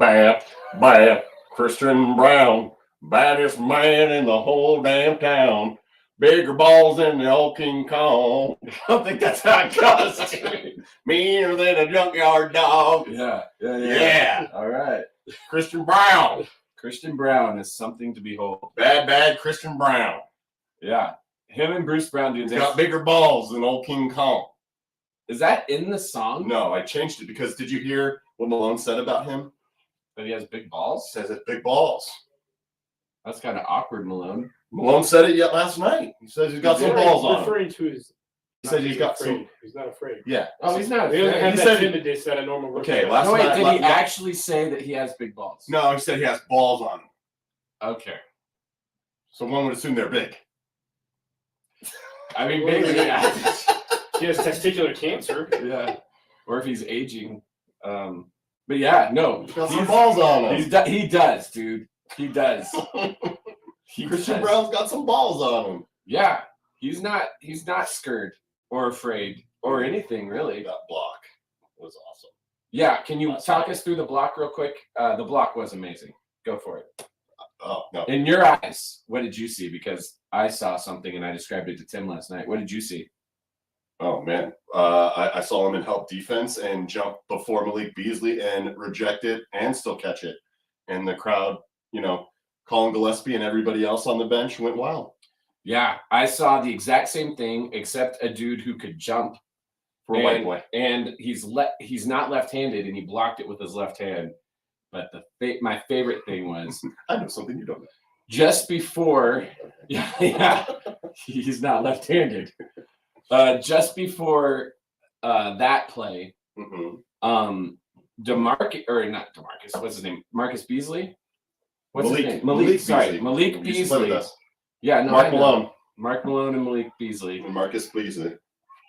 Bad, bad, Christian Brown, baddest man in the whole damn town. Bigger balls than the old King Kong. I don't think that's how it goes. Meaner than a junkyard dog. Yeah. All right. Christian Brown. Christian Brown is something to behold. Bad Christian Brown. Yeah. Him and Bruce Brown do He's this. got bigger balls than old King Kong. Is that in the song? No, I changed it because did you hear what Malone said about him? That he has big balls? Says it's big balls. That's kind of awkward, Malone. Malone said it yet last night. He says he's got some balls on him. Referring to his. He said he's got some. He's not afraid. Yeah. Oh, he's not. He doesn't have He that said- timidness that a normal. Okay, rookie last has. No, wait, night- did he la- actually say that he has big balls? No, he said he has balls on him. Okay. So one would assume they're big. I mean, maybe, yeah. He has testicular cancer. Yeah. Or if he's aging. But yeah, no. He's got some balls on him. He does, dude. He does. He Christian does. Brown's got some balls on him. Yeah. He's not scared or afraid or anything, really. That block was awesome. Yeah. Can you Last talk night. us through the block real quick? The block was amazing. Go for it. Oh, no. In your eyes, what did you see? Because I saw something and I described it to Tim last night. What did you see? Oh, man. I saw him in help defense and jump before Malik Beasley and reject it and still catch it. And the crowd, Colin Gillespie and everybody else on the bench went wild. Yeah, I saw the exact same thing, except a dude who could jump. For a white boy. And he's not left-handed, and he blocked it with his left hand. But my favorite thing was I know something you don't know. just before, yeah, he's not left-handed. Just before that play, Mm-hmm. What's his name? Marcus Beasley? What's Malik. his name? Malik Beasley. Malik He used to play with Beasley. us. Yeah, no, Mark I know. Malone Mark Malone and Malik Beasley. and Marcus Beasley.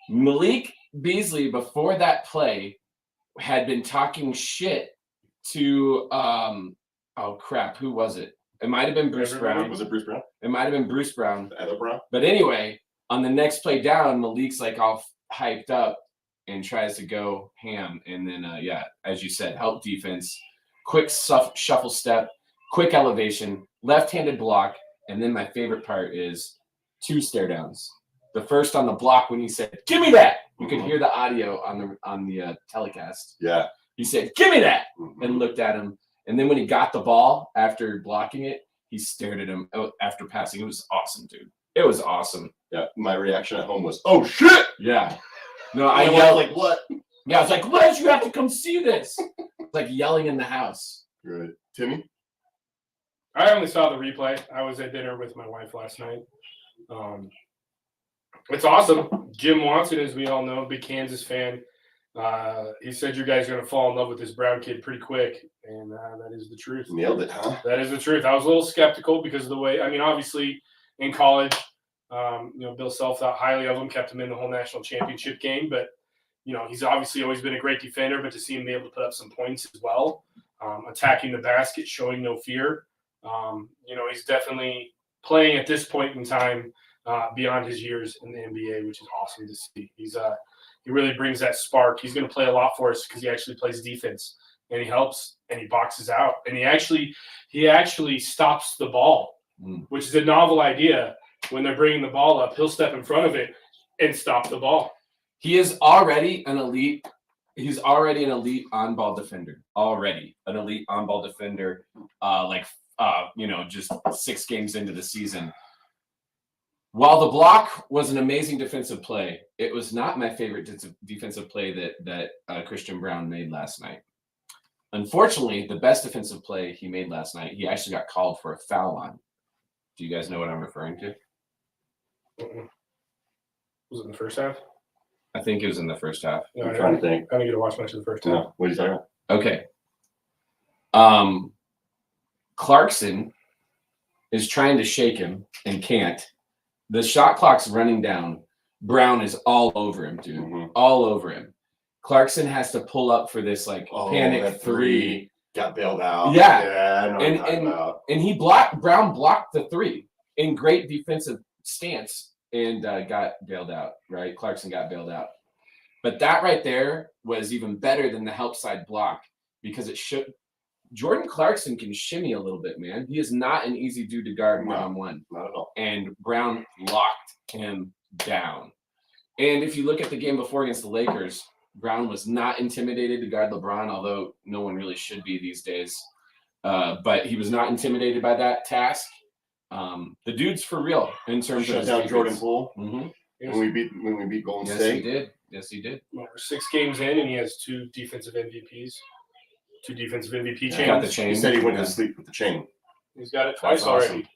Malik Beasley, before that play, had been talking shit to who was it? It might have been Bruce Brown. Was it Bruce Brown? It might have been Bruce Brown. The other Brown? But anyway, on the next play down, Malik's like all hyped up and tries to go ham. And then, as you said, help defense, quick shuffle step, quick elevation, left-handed block. And then my favorite part is 2 stare downs. The first on the block when he said, "Give me that." You could hear the audio on the telecast. Yeah. He said, "Give me that," Mhm. and looked at him. And then when he got the ball after blocking it, he stared at him after passing. It was awesome, dude. It was awesome. Yeah. My reaction at home was, "Oh shit!" Yeah. No, I I was yelled. like, "What?" Yeah, I was like, "Les, you have to come see this." It's like yelling in the house. Good. Timmy. I only saw the replay. I was at dinner with my wife last night. It's awesome. Jim Watson, as we all know, big Kansas fan. He said you guys are going to fall in love with this Brown kid pretty quick, and that is the truth. Nailed it, huh? That is the truth. I was a little skeptical because of the way. I mean, obviously, in college, Bill Self thought highly of him, kept him in the whole national championship game. But he's obviously always been a great defender. But to see him be able to put up some points as well, attacking the basket, showing no fear. He's definitely playing at this point in time beyond his years in the NBA, which is awesome to see. He really brings that spark. He's going to play a lot for us because he actually plays defense and he helps and he boxes out and he actually stops the ball, which is a novel idea. When they're bringing the ball up, he'll step in front of it and stop the ball. He is already an elite. He's already an elite on-ball defender. Already an elite on-ball defender. Just 6 games into the season. While the block was an amazing defensive play, it was not my favorite defensive play that Christian Brown made last night. Unfortunately, the best defensive play he made last night, he actually got called for a foul on. Do you guys know what I'm referring to? Was it in the first half? I think it was in the first half. No, I'm I trying to think. didn't get to watch much of the first half. No. What are you talking about? Okay. Clarkson is trying to shake him and can't. The shot clock's running down. Brown is all over him, dude. Mhm. All over him. Clarkson has to pull up for this panic that 3. got bailed out. Yeah. Yeah, I know what you're talking about. And Brown blocked the 3 in great defensive stance and got bailed out, right? Clarkson got bailed out. But that right there was even better than the help side block because it shook. Jordan Clarkson can shimmy a little bit, man. He is not an easy dude to guard No. one-on-one. Not at all. And Brown locked him down. And if you look at the game before against the Lakers, Brown was not intimidated to guard LeBron, although no one really should be these days. But he was not intimidated by that task. The dude's for real in terms Shut of his down defense. Jordan Poole Mm-hmm. when we beat Golden Yes, State. he did. Yes, he did. Well, we're 6 games in, and he has 2 defensive MVPs, 2 defensive MVP chains. Got the chain. He said he went Yeah. to sleep with the chain. He's got it twice That's awesome. already.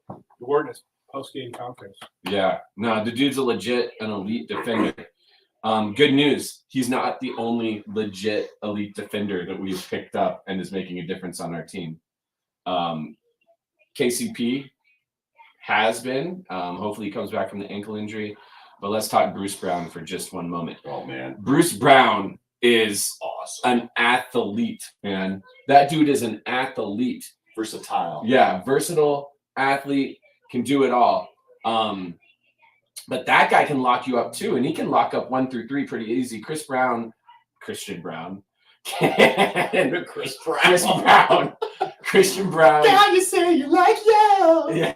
The word in his post-game conference. Yeah. No, the dude's an elite defender. Good news. He's not the only legit elite defender that we've picked up and is making a difference on our team. KCP has been. Hopefully he comes back from the ankle injury. But let's talk Bruce Brown for just one moment. Oh, man. Bruce Brown is Awesome. an athlete, man. That dude is an athlete. Versatile. Yeah, versatile athlete, can do it all. But that guy can lock you up too, and he can lock up 1 through 3 pretty easy. Christian Brown. Chris Brown. Christian Brown. Now you say you like yo. Yeah.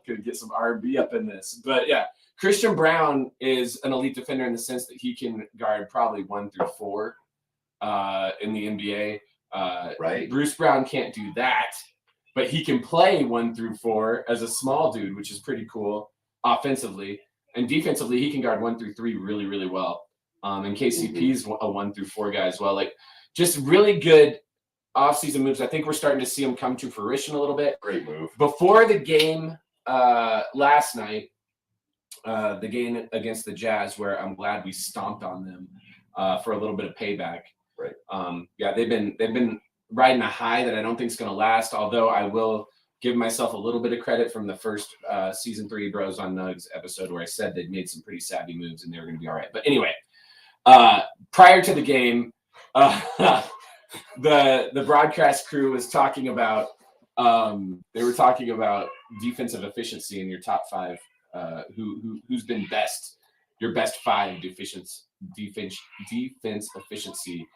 Could get some R&B up in this. But yeah, Christian Brown is an elite defender in the sense that he can guard probably 1 through 4 in the NBA. Right. Bruce Brown can't do that, but he can play 1 through 4 as a small dude, which is pretty cool offensively. And defensively, he can guard 1 through 3 really, really well. And KCP's a 1 through 4 guy as well. Like, just really good offseason moves. I think we're starting to see them come to fruition a little bit. Great move. Before the game last night, the game against the Jazz, where I'm glad we stomped on them for a little bit of payback. Right. Yeah, they've been riding a high that I don't think is going to last. Although I will give myself a little bit of credit from the first season 3 Bros on Nugs episode where I said they'd made some pretty savvy moves and they were going to be all right. But anyway, prior to the game, the broadcast crew was talking about they were talking about defensive efficiency in your top 5. Who's been best? Your best 5 defense efficiency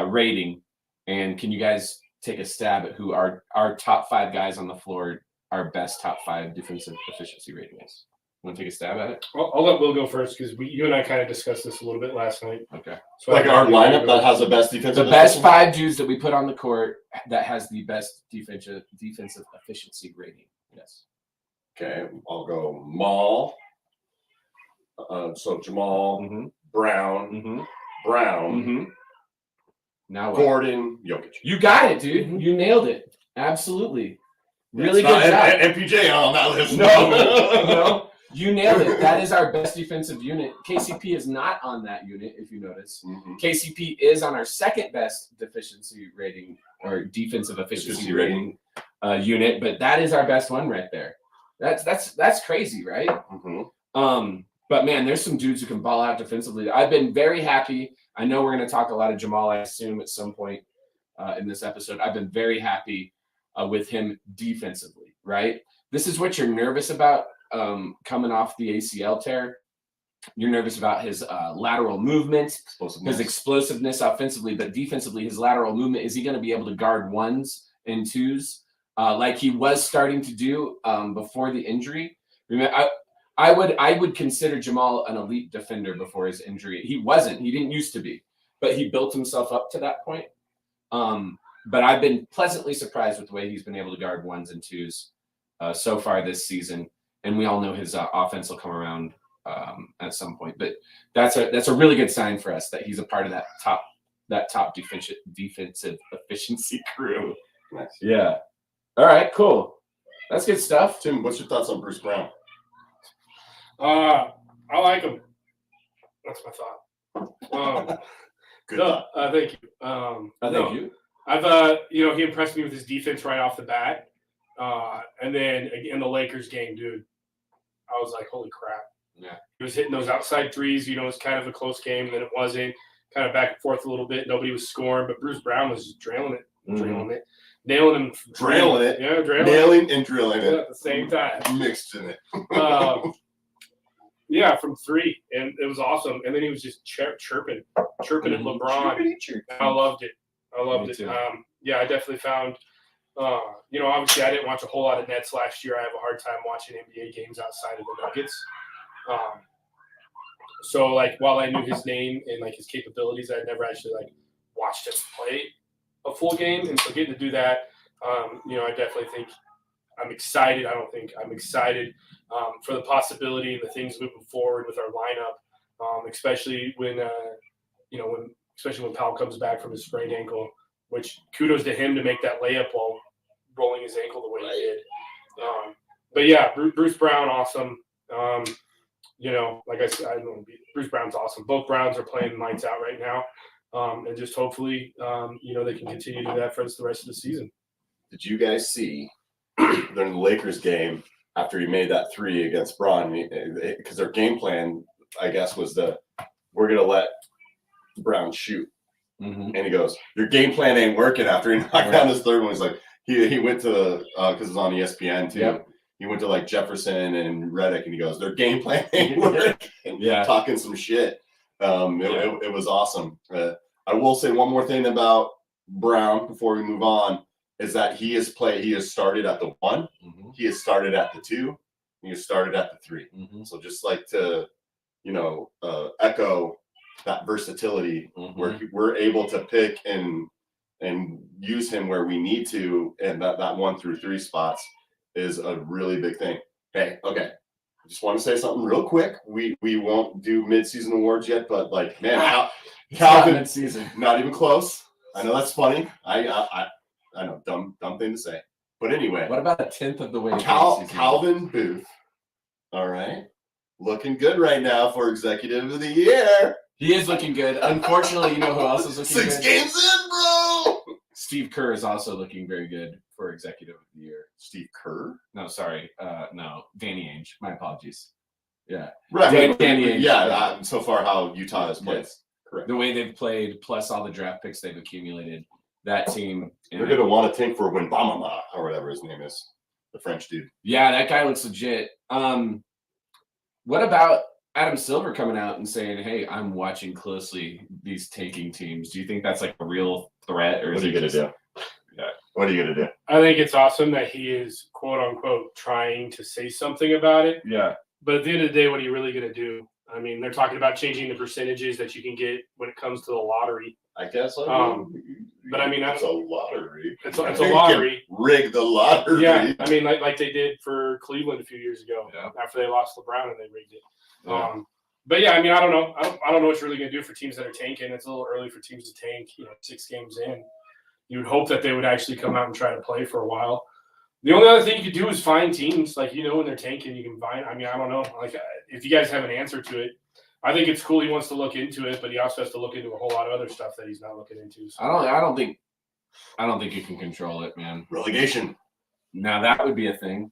rating. And can you guys take a stab at who our top 5 guys on the floor, our best top 5 defensive efficiency rating is? Want to take a stab at it? I'll let Will go first because you and I kind of discussed this a little bit last night. Okay. So Like our lineup that has the best defensive. The best 5 dudes that we put on the court that has the best defensive efficiency rating. Yes. Okay, I'll go Maul. So Jamal, Mm-hmm. Brown, Mm-hmm. Brown, Mm-hmm. Now what? Gordon, Jokic. You got it, dude. You nailed it. Absolutely. Really It's good not job. MPJ on that list. No, you nailed it. That is our best defensive unit. KCP is not on that unit, if you notice. Mhm. KCP is on our second best deficiency rating or defensive efficiency rating unit, but that is our best one right there. That's crazy, right? Mhm. But man, there's some dudes who can ball out defensively. I've been very happy. I know we're going to talk a lot of Jamal, I assume, at some point in this episode. I've been very happy with him defensively, right? This is what you're nervous about coming off the ACL tear. You're nervous about his lateral movement, his explosiveness offensively, but defensively, his lateral movement. Is he going to be able to guard 1s and 2s like he was starting to do before the injury? I would consider Jamal an elite defender before his injury. He wasn't. He didn't used to be, but he built himself up to that point. But I've been pleasantly surprised with the way he's been able to guard 1s and 2s so far this season. And we all know his offense will come around at some point. But that's a really good sign for us that he's a part of that top defensive efficiency crew. Nice. Yeah. All right. Cool. That's good stuff. Tim, what's your thoughts on Bruce Brown? I like him. That's my thought. Good. No, thank you. Thank you. I've he impressed me with his defense right off the bat. And then in the Lakers game, dude, I was like, holy crap. Yeah. He was hitting those outside threes. It was kind of a close game, then it wasn't. Kind of back and forth a little bit. Nobody was scoring, but Bruce Brown was just nailing it. Nailing him. Drilling it. Yeah, drilling Nailing and drilling it it. at the same time. Mixed in it. Yeah, from 3, and it was awesome. And then he was just chirping at LeBron. I loved it. I loved Me it. too. Yeah, I definitely found. Obviously, I didn't watch a whole lot of Nets last year. I have a hard time watching NBA games outside of the Nuggets. So, like, while I knew his name and like his capabilities, I'd never actually like watched him play a full game. And so, getting to do that, I definitely think I'm excited. I'm excited for the possibility and the things moving forward with our lineup, especially when Powell comes back from his sprained ankle. Which kudos to him to make that layup while rolling his ankle the way he did. But yeah, Bruce Brown, awesome. Like I said, Bruce Brown's awesome. Both Browns are playing lights out right now, and just hopefully, they can continue to do that for the rest of the season. Did you guys see during the Lakers game after he made that 3 against Braun? Because their game plan, I guess, was we're gonna let Brown shoot. Mm-hmm. And he goes, "Your game plan ain't working." After he knocked down his third one, he's like, he went to because it's on ESPN too. Yep. He went to like Jefferson and Redick, and he goes, "Their game plan ain't working." Talking some shit. It was awesome. I will say one more thing about Brown before we move on is that he has started at the 1, he has started at the 2, he has started at the 3. So just like to echo that versatility where we're able to pick and use him where we need to, and that 1 through 3 spots is a really big thing. Hey, okay. I just want to say something real quick. We won't do mid-season awards yet, but like, man, Calvin, mid-season, not even close. I know that's funny. I know, dumb thing to say. But anyway, what about a 10th of the way? Calvin Booth, all right, looking good right now for Executive of the Year. He is looking good. Unfortunately, you know who else is looking good? 6 games in, bro. Steve Kerr is also looking very good for Executive of the Year. Steve Kerr? No, sorry. No, Danny Ainge. My apologies. Yeah. Right. Danny Ainge. Yeah, so far how Utah has played. Yes. Correct. The way they've played, plus all the draft picks they've accumulated, that team. They're going to want to tank for Wembanyama or whatever his name is, the French dude. Yeah, that guy looks legit. What about Adam Silver coming out and saying, "Hey, I'm watching closely these tanking teams"? Do you think that's like a real threat, or what are you going to do? Yeah. What are you going to do? I think it's awesome that he is quote unquote trying to say something about it. Yeah. But at the end of the day, what are you really going to do? I mean, they're talking about changing the percentages that you can get when it comes to the lottery. I guess. But I mean, it's a lottery. It's a lottery. Rig the lottery. Yeah. I mean, like they did for Cleveland a few years ago after they lost LeBron and they rigged it. Yeah. But yeah, I mean, I don't know. I don't know what you're really going to do for teams that are tanking. It's a little early for teams to tank. 6 games in, you would hope that they would actually come out and try to play for a while. The only other thing you could do is find teams like when they're tanking, you can find. I mean, I don't know. Like if you guys have an answer to it, I think it's cool. He wants to look into it, but he also has to look into a whole lot of other stuff that he's not looking into. So. I don't think you can control it, man. Relegation. Now that would be a thing.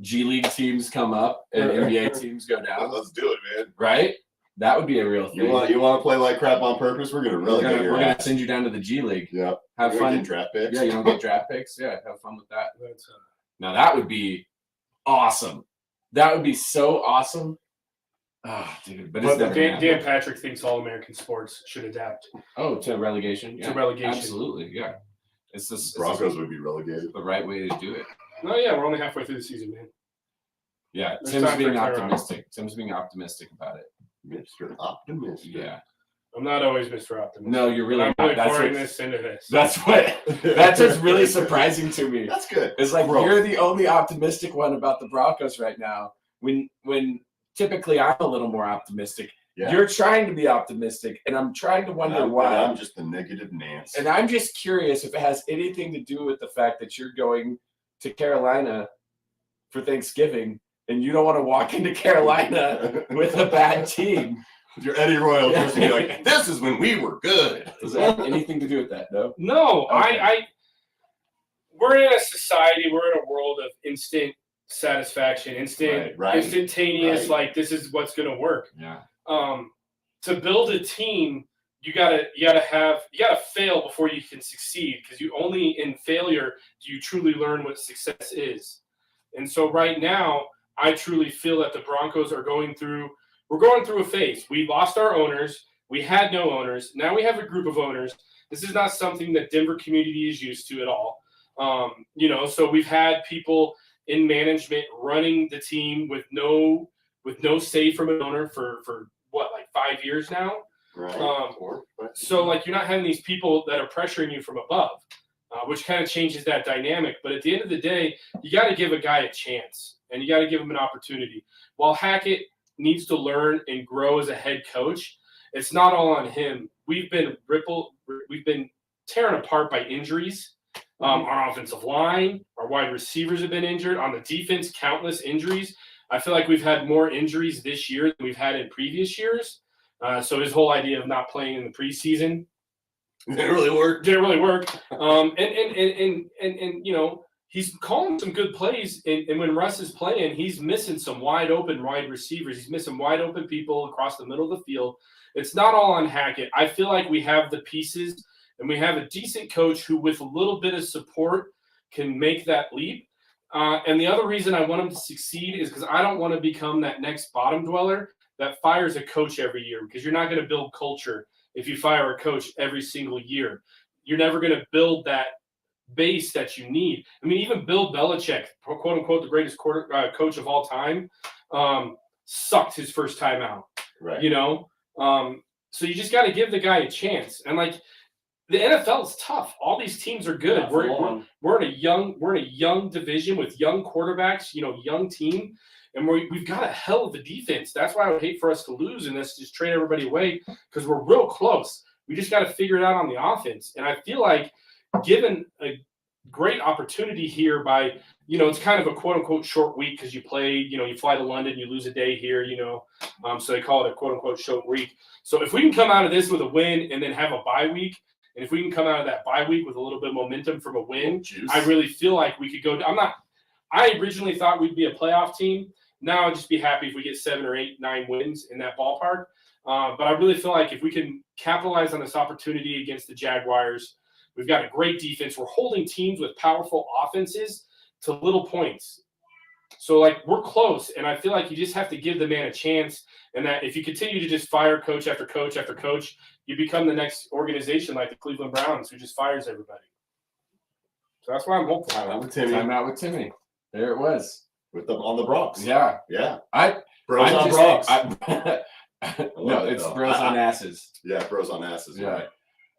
G League teams come up and NBA teams go down. Let's do it, man. Right? That would be a real thing. You want to play like crap on purpose? We're gonna relegate your ass. We're gonna send you down to the G League. Yeah. Have fun. Get draft picks. Yeah, you don't get draft picks. Yeah, have fun with that. Now that would be awesome. That would be so awesome. Oh, dude. But Dan Patrick thinks all American sports should adapt. Oh, to relegation. Yeah. To relegation. Absolutely, yeah. Broncos would be relegated. The right way to do it. No, yeah, we're only halfway through the season, man. Yeah, Tim's being optimistic. Tim's being optimistic about it. Mr. Optimistic. Yeah. I'm not always Mr. Optimistic. No, you're really not. I'm pouring this into this. That's just really surprising to me. That's good. It's like you're the only optimistic one about the Broncos right now. When typically I'm a little more optimistic. Yeah. You're trying to be optimistic, and I'm trying to wonder why. I'm just the negative Nance. And I'm just curious if it has anything to do with the fact that you're going to Carolina for Thanksgiving, and you don't want to walk into Carolina with a bad team. Your Eddie Royal just be like, this is when we were good. Does that have anything to do with that? No. No, okay. We're in a society, we're in a world of instant satisfaction, instantaneous. Right. Like this is what's going to work. Yeah. To build a team, you gotta fail before you can succeed, because you only in failure do you truly learn what success is. And so right now, I truly feel that the Broncos are going through a phase. We lost our owners. We had no owners. Now we have a group of owners. This is not something that Denver community is used to at all. So we've had people in management running the team with no say from an owner for what, like 5 years now. Right. So like you're not having these people that are pressuring you from above, which kind of changes that dynamic. But at the end of the day, you got to give a guy a chance and you got to give him an opportunity. While Hackett needs to learn and grow as a head coach, it's not all on him. We've been tearing apart by injuries. Our offensive line, our wide receivers have been injured. On the defense, countless injuries. I feel like we've had more injuries this year than we've had in previous years. So his whole idea of not playing in the preseason didn't really work. And he's calling some good plays. And when Russ is playing, he's missing some wide open wide receivers. He's missing wide open people across the middle of the field. It's not all on Hackett. I feel like we have the pieces and we have a decent coach who, with a little bit of support, can make that leap. And the other reason I want him to succeed is because I don't want to become that next bottom dweller that fires a coach every year, because you're not going to build culture if you fire a coach every single year. You're never going to build that base that you need. I mean, even Bill Belichick, quote unquote, the greatest coach of all time, sucked his first time out. Right. So you just got to give the guy a chance. And like, the NFL is tough. All these teams are good. We're in a young division with young quarterbacks, young team, and we've got a hell of a defense. That's why I would hate for us to lose and let's just trade everybody away, because we're real close. We just got to figure it out on the offense. And I feel like, given a great opportunity here by, it's kind of a quote unquote short week because you play, you fly to London, you lose a day here, so they call it a quote unquote short week. So if we can come out of this with a win and then have a bye week, and if we can come out of that bye week with a little bit of momentum from a win, I really feel like we could go. I originally thought we'd be a playoff team. Now I'd just be happy if we get 7 or 8, 9 wins in that ballpark. But I really feel like if we can capitalize on this opportunity against the Jaguars, we've got a great defense. We're holding teams with powerful offenses to little points. So, like, we're close, and I feel like you just have to give the man a chance, and that if you continue to just fire coach after coach after coach, you become the next organization like the Cleveland Browns, who just fires everybody. So that's why I'm hopeful. Time out with Timmy. There it was. With them on the Bronx. Yeah. Yeah. Bros on Bronx. No, it's bros on asses. Yeah, bros on asses. Yeah. Right.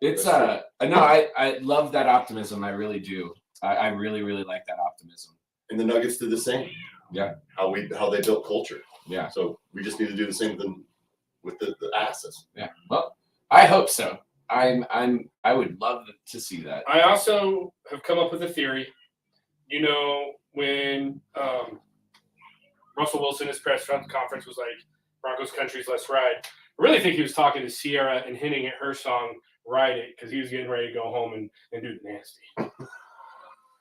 It's no, I love that optimism. I really do. I really, really like that optimism. And the Nuggets did the same. Yeah. How they built culture. Yeah. So we just need to do the same thing with the asses. Yeah. Well, I hope so. I would love to see that. I also have come up with a theory. When Russell Wilson, his press conference was like, Broncos country's Let's Ride. I really think he was talking to Sierra and hinting at her song Ride It, because he was getting ready to go home and do the nasty.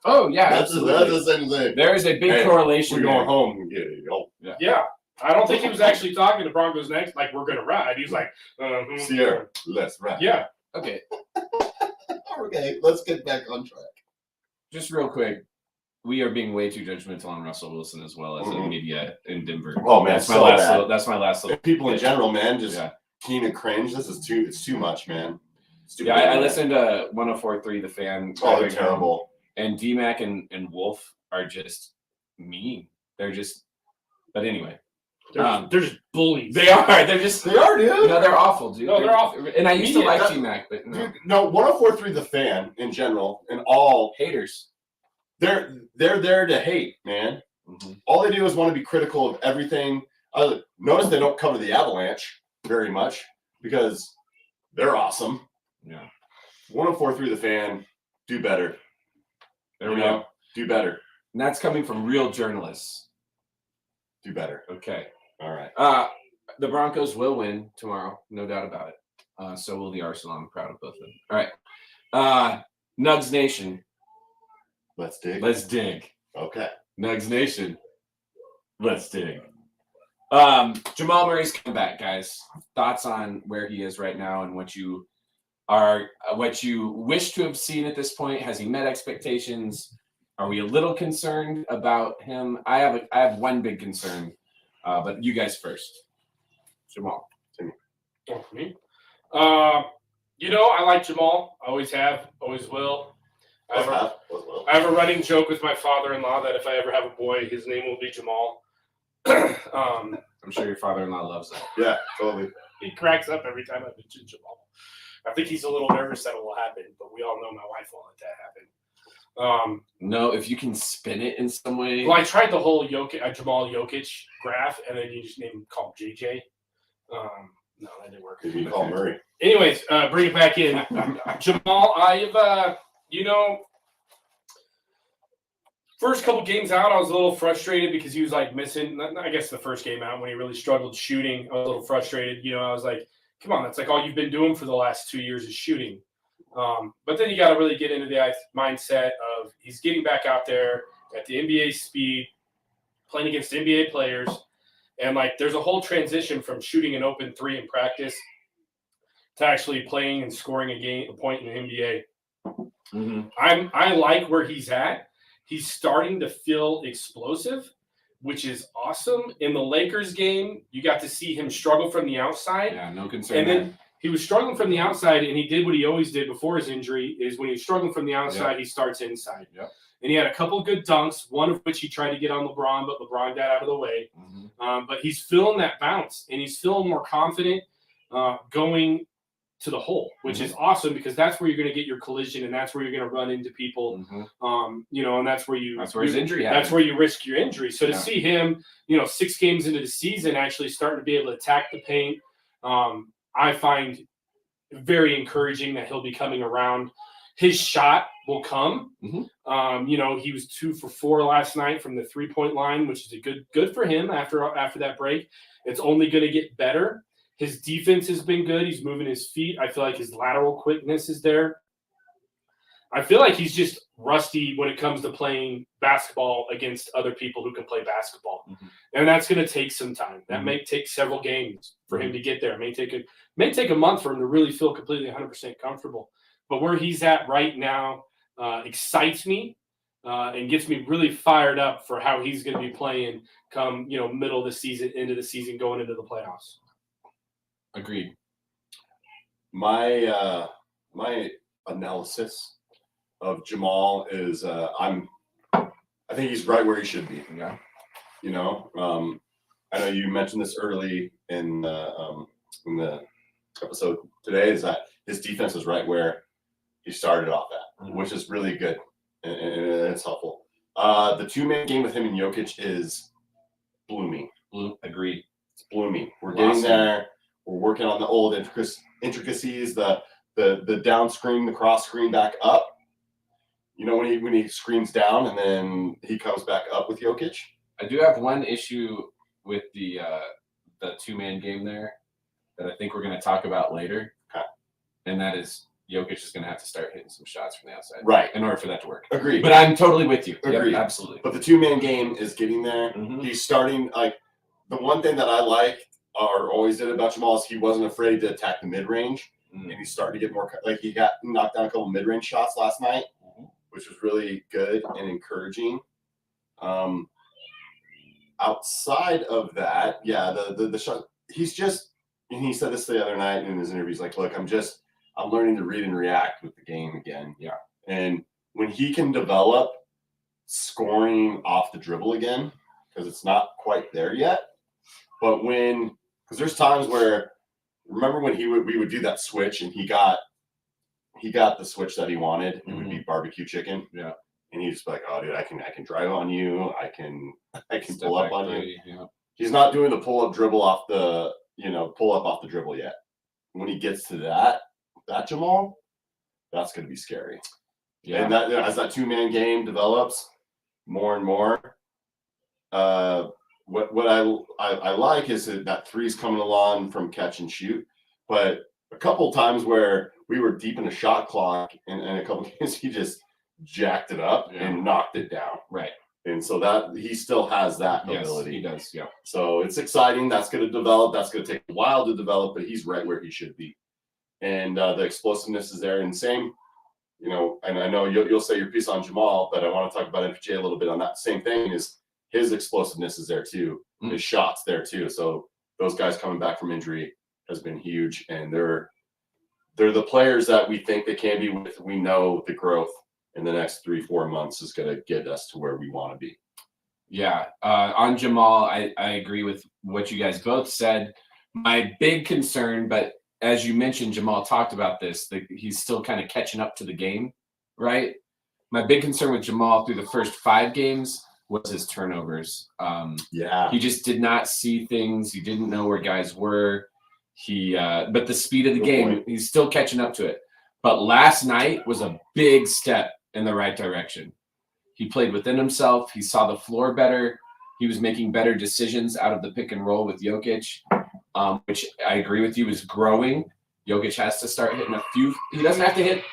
Oh, yeah. That's the same thing. There is a big correlation. We're going home and get it. Yeah. I don't think he was actually talking to Broncos next, like, we're going to ride. He's like, Sierra, let's ride. Yeah. Okay. Okay, let's get back on track. Just real quick. We are being way too judgmental on Russell Wilson as well as the media in Denver. Oh man, that's my last little. People in general, man, just keen and cringe. It's too much, man. I listened to 104.3 The Fan. Oh, they're terrible. And D-Mac and Wolf are just mean. They're just. But anyway, they're just bullies. They are. They are, dude. No, they're awful, dude. No, they're awful. And I used to like D-Mac, but no. Dude, no, 104.3 The Fan in general and all haters. They're there to hate, man. Mm-hmm. All they do is want to be critical of everything. Notice they don't cover the Avalanche very much because they're awesome. Yeah. 104.3 The Fan, do better. There we go. Do better. And that's coming from real journalists. Do better. Okay. All right. The Broncos will win tomorrow, no doubt about it. So will the Arsenal. I'm proud of both of them. All right. Nugs Nation. Let's dig. Okay. Nugs Nation. Let's dig. Jamal Murray's come back, guys. Thoughts on where he is right now and what you wish to have seen at this point? Has he met expectations? Are we a little concerned about him? I have one big concern, but you guys first. Jamal. Oh, for me? I like Jamal. Always have, always will. I have a running joke with my father-in-law that if I ever have a boy, his name will be Jamal. I'm sure your father-in-law loves that. Yeah, totally. He cracks up every time I mention Jamal. I think he's a little nervous that it will happen, but we all know my wife won't let that happen. No, if you can spin it in some way. Well, I tried the whole Jamal Jokic graph, and then you just call him JJ. No, that didn't work. You call Murray. Anyways, bring it back in. Jamal, first couple games out, I was a little frustrated because he was missing. I guess the first game out when he really struggled shooting, I was a little frustrated. I was like, come on, that's all you've been doing for the last 2 years is shooting. But then you got to really get into the mindset of he's getting back out there at the NBA speed, playing against NBA players. And there's a whole transition from shooting an open three in practice to actually playing and scoring a point in the NBA. Mm-hmm. I like where he's at. He's starting to feel explosive, which is awesome. In the Lakers game, you got to see him struggle from the outside. Yeah, no concern. And then he was struggling from the outside, and he did what he always did before his injury, is when he's struggling from the outside, he starts inside. Yep. And he had a couple of good dunks, one of which he tried to get on LeBron, but LeBron got out of the way. Mm-hmm. But he's feeling that bounce, and he's feeling more confident going to the hole, which is awesome because that's where you're going to get your collision, and that's where you're going to run into people. Mm-hmm. And that's where his injury happened. That's where you risk your injury. So to see him, 6 games into the season, actually starting to be able to attack the paint, I find very encouraging that he'll be coming around. His shot will come. Mm-hmm. He was 2 for 4 last night from the 3-point line, which is a good for him after that break. It's only going to get better. His defense has been good. He's moving his feet. I feel like his lateral quickness is there. I feel like he's just rusty when it comes to playing basketball against other people who can play basketball. Mm-hmm. And that's going to take some time. That may take several games for him to get there. It may take a month for him to really feel completely 100% comfortable. But where he's at right now excites me and gets me really fired up for how he's going to be playing come, middle of the season, into the season, going into the playoffs. Agreed. My analysis of Jamal is I think he's right where he should be. Yeah. I know you mentioned this early in the episode today, is that his defense is right where he started off at, which is really good and it's helpful. The 2-man game with him and Jokic is blooming. Agreed. It's blooming. We're getting there. We're working on the old intricacies, the down screen, the cross screen back up. When he screens down and then he comes back up with Jokic. I do have one issue with the 2-man game there that I think we're going to talk about later. Okay. And that is Jokic is going to have to start hitting some shots from the outside. Right. In order for that to work. Agreed. But I'm totally with you. Agreed. Yep, absolutely. But the 2-man game is getting there. Mm-hmm. He's starting, the one thing that I like or always did about Jamal is he wasn't afraid to attack the mid-range. Mm-hmm. And he's starting to get more, he got knocked down a couple mid-range shots last night, which was really good and encouraging. Outside of that, the shot, he's just, and he said this the other night in his interviews, look, I'm learning to read and react with the game again. Yeah. And when he can develop scoring off the dribble again, because it's not quite there yet, but because there's times where, remember when we would do that switch and he got the switch that he wanted, it would be barbecue chicken. Yeah. And he's just like, oh dude, I can drive on you, I can pull up on you. Yeah. He's not doing the pull up dribble off the dribble yet. When he gets to that Jamal, that's going to be scary. Yeah. And that as that 2-man game develops more and more, what I like is that three's coming along from catch and shoot, but a couple times where we were deep in the shot clock and a couple games, he just jacked it up and knocked it down. Right. And so that he still has that ability. He does. Yeah. So it's exciting. That's going to develop. That's going to take a while to develop, but he's right where he should be. And the explosiveness is there. And same, and I know you'll say your piece on Jamal, but I want to talk about MPJ a little bit on that same thing. Is his explosiveness is there too. Mm-hmm. His shots there too. So those guys coming back from injury has been huge, and they're they're the players that we think they can be with. We know the growth in the next 3-4 months is going to get us to where we want to be. Yeah. On Jamal, I agree with what you guys both said. My big concern, but as you mentioned, Jamal talked about this, that he's still kind of catching up to the game, right? My big concern with Jamal through the first 5 games was his turnovers. He just did not see things. He didn't know where guys were. But the speed of the game, he's still catching up to it. But last night was a big step in the right direction. He played within himself. He saw the floor better. He was making better decisions out of the pick and roll with Jokic, which I agree with you is growing. Jokic has to start hitting he doesn't have to hit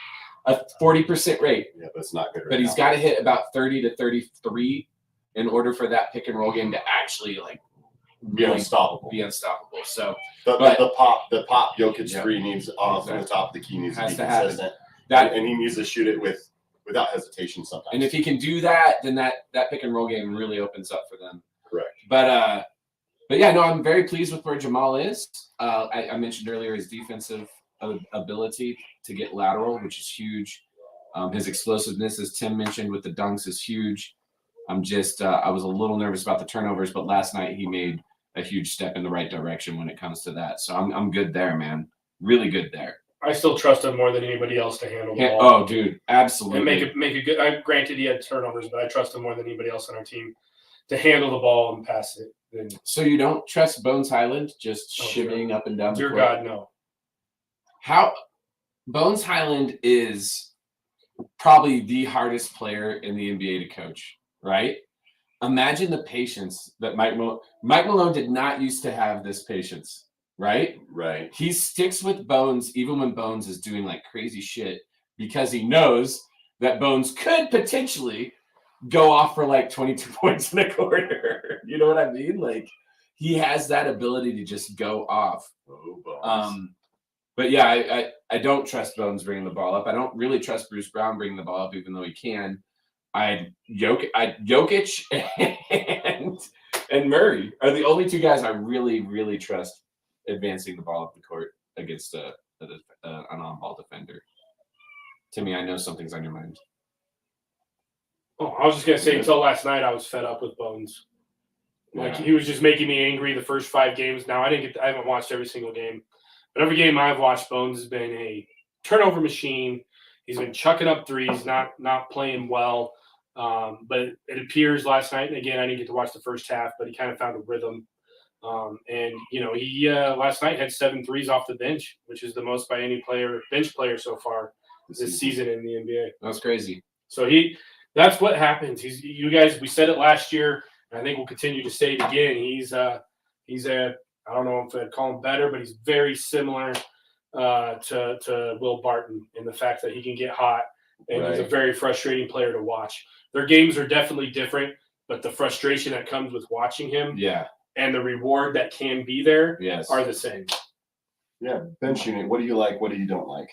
a 40% rate. Yeah, that's not good. But he's got to hit about 30 to 33 in order for that pick and roll game to actually be unstoppable. So the pop Jokic 3 needs off the top of the key needs to be consistent. And he needs to shoot it without hesitation sometimes. And if he can do that, then that pick and roll game really opens up for them. Correct. But yeah, no, I'm very pleased with where Jamal is. I mentioned earlier his defensive ability to get lateral, which is huge. His explosiveness, as Tim mentioned, with the dunks is huge. I was a little nervous about the turnovers, but last night he made a huge step in the right direction when it comes to that. So I'm good there, man. Really good there. I still trust him more than anybody else to handle the ball. Oh, dude, absolutely. And make a good. Granted, he had turnovers, but I trust him more than anybody else on our team to handle the ball and pass it. So you don't trust Bones Highland just shimmying up and down the court? Dear God, no. How Bones Highland is probably the hardest player in the NBA to coach, right? Imagine the patience that Mike Malone did not used to have this patience, right? Right. He sticks with Bones even when Bones is doing crazy shit because he knows that Bones could potentially go off for 22 points in a quarter. You know what I mean? He has that ability to just go off. Oh, Bones. But yeah, I don't trust Bones bringing the ball up. I don't really trust Bruce Brown bringing the ball up, even though he can. Jokic and Murray are the only 2 guys I really, really trust advancing the ball up the court against an on-ball defender. Timmy, I know something's on your mind. Oh, I was just gonna say until last night I was fed up with Bones. He was just making me angry the first 5 games. Now I haven't watched every single game. But every game I've watched, Bones has been a turnover machine. He's been chucking up threes, not playing well. But it appears last night, and again, I didn't get to watch the first half, but he kind of found a rhythm. He last night had 7 threes off the bench, which is the most by any bench player so far this season in the NBA. That's crazy. So that's what happens. You guys, we said it last year, and I think we'll continue to say it again. He's I don't know if I'd call him better, but he's very similar to Will Barton in the fact that he can get hot, and he's a very frustrating player to watch. Their games are definitely different, but the frustration that comes with watching him and the reward that can be there are the same. Yeah, bench unit. What do you like? What do you don't like?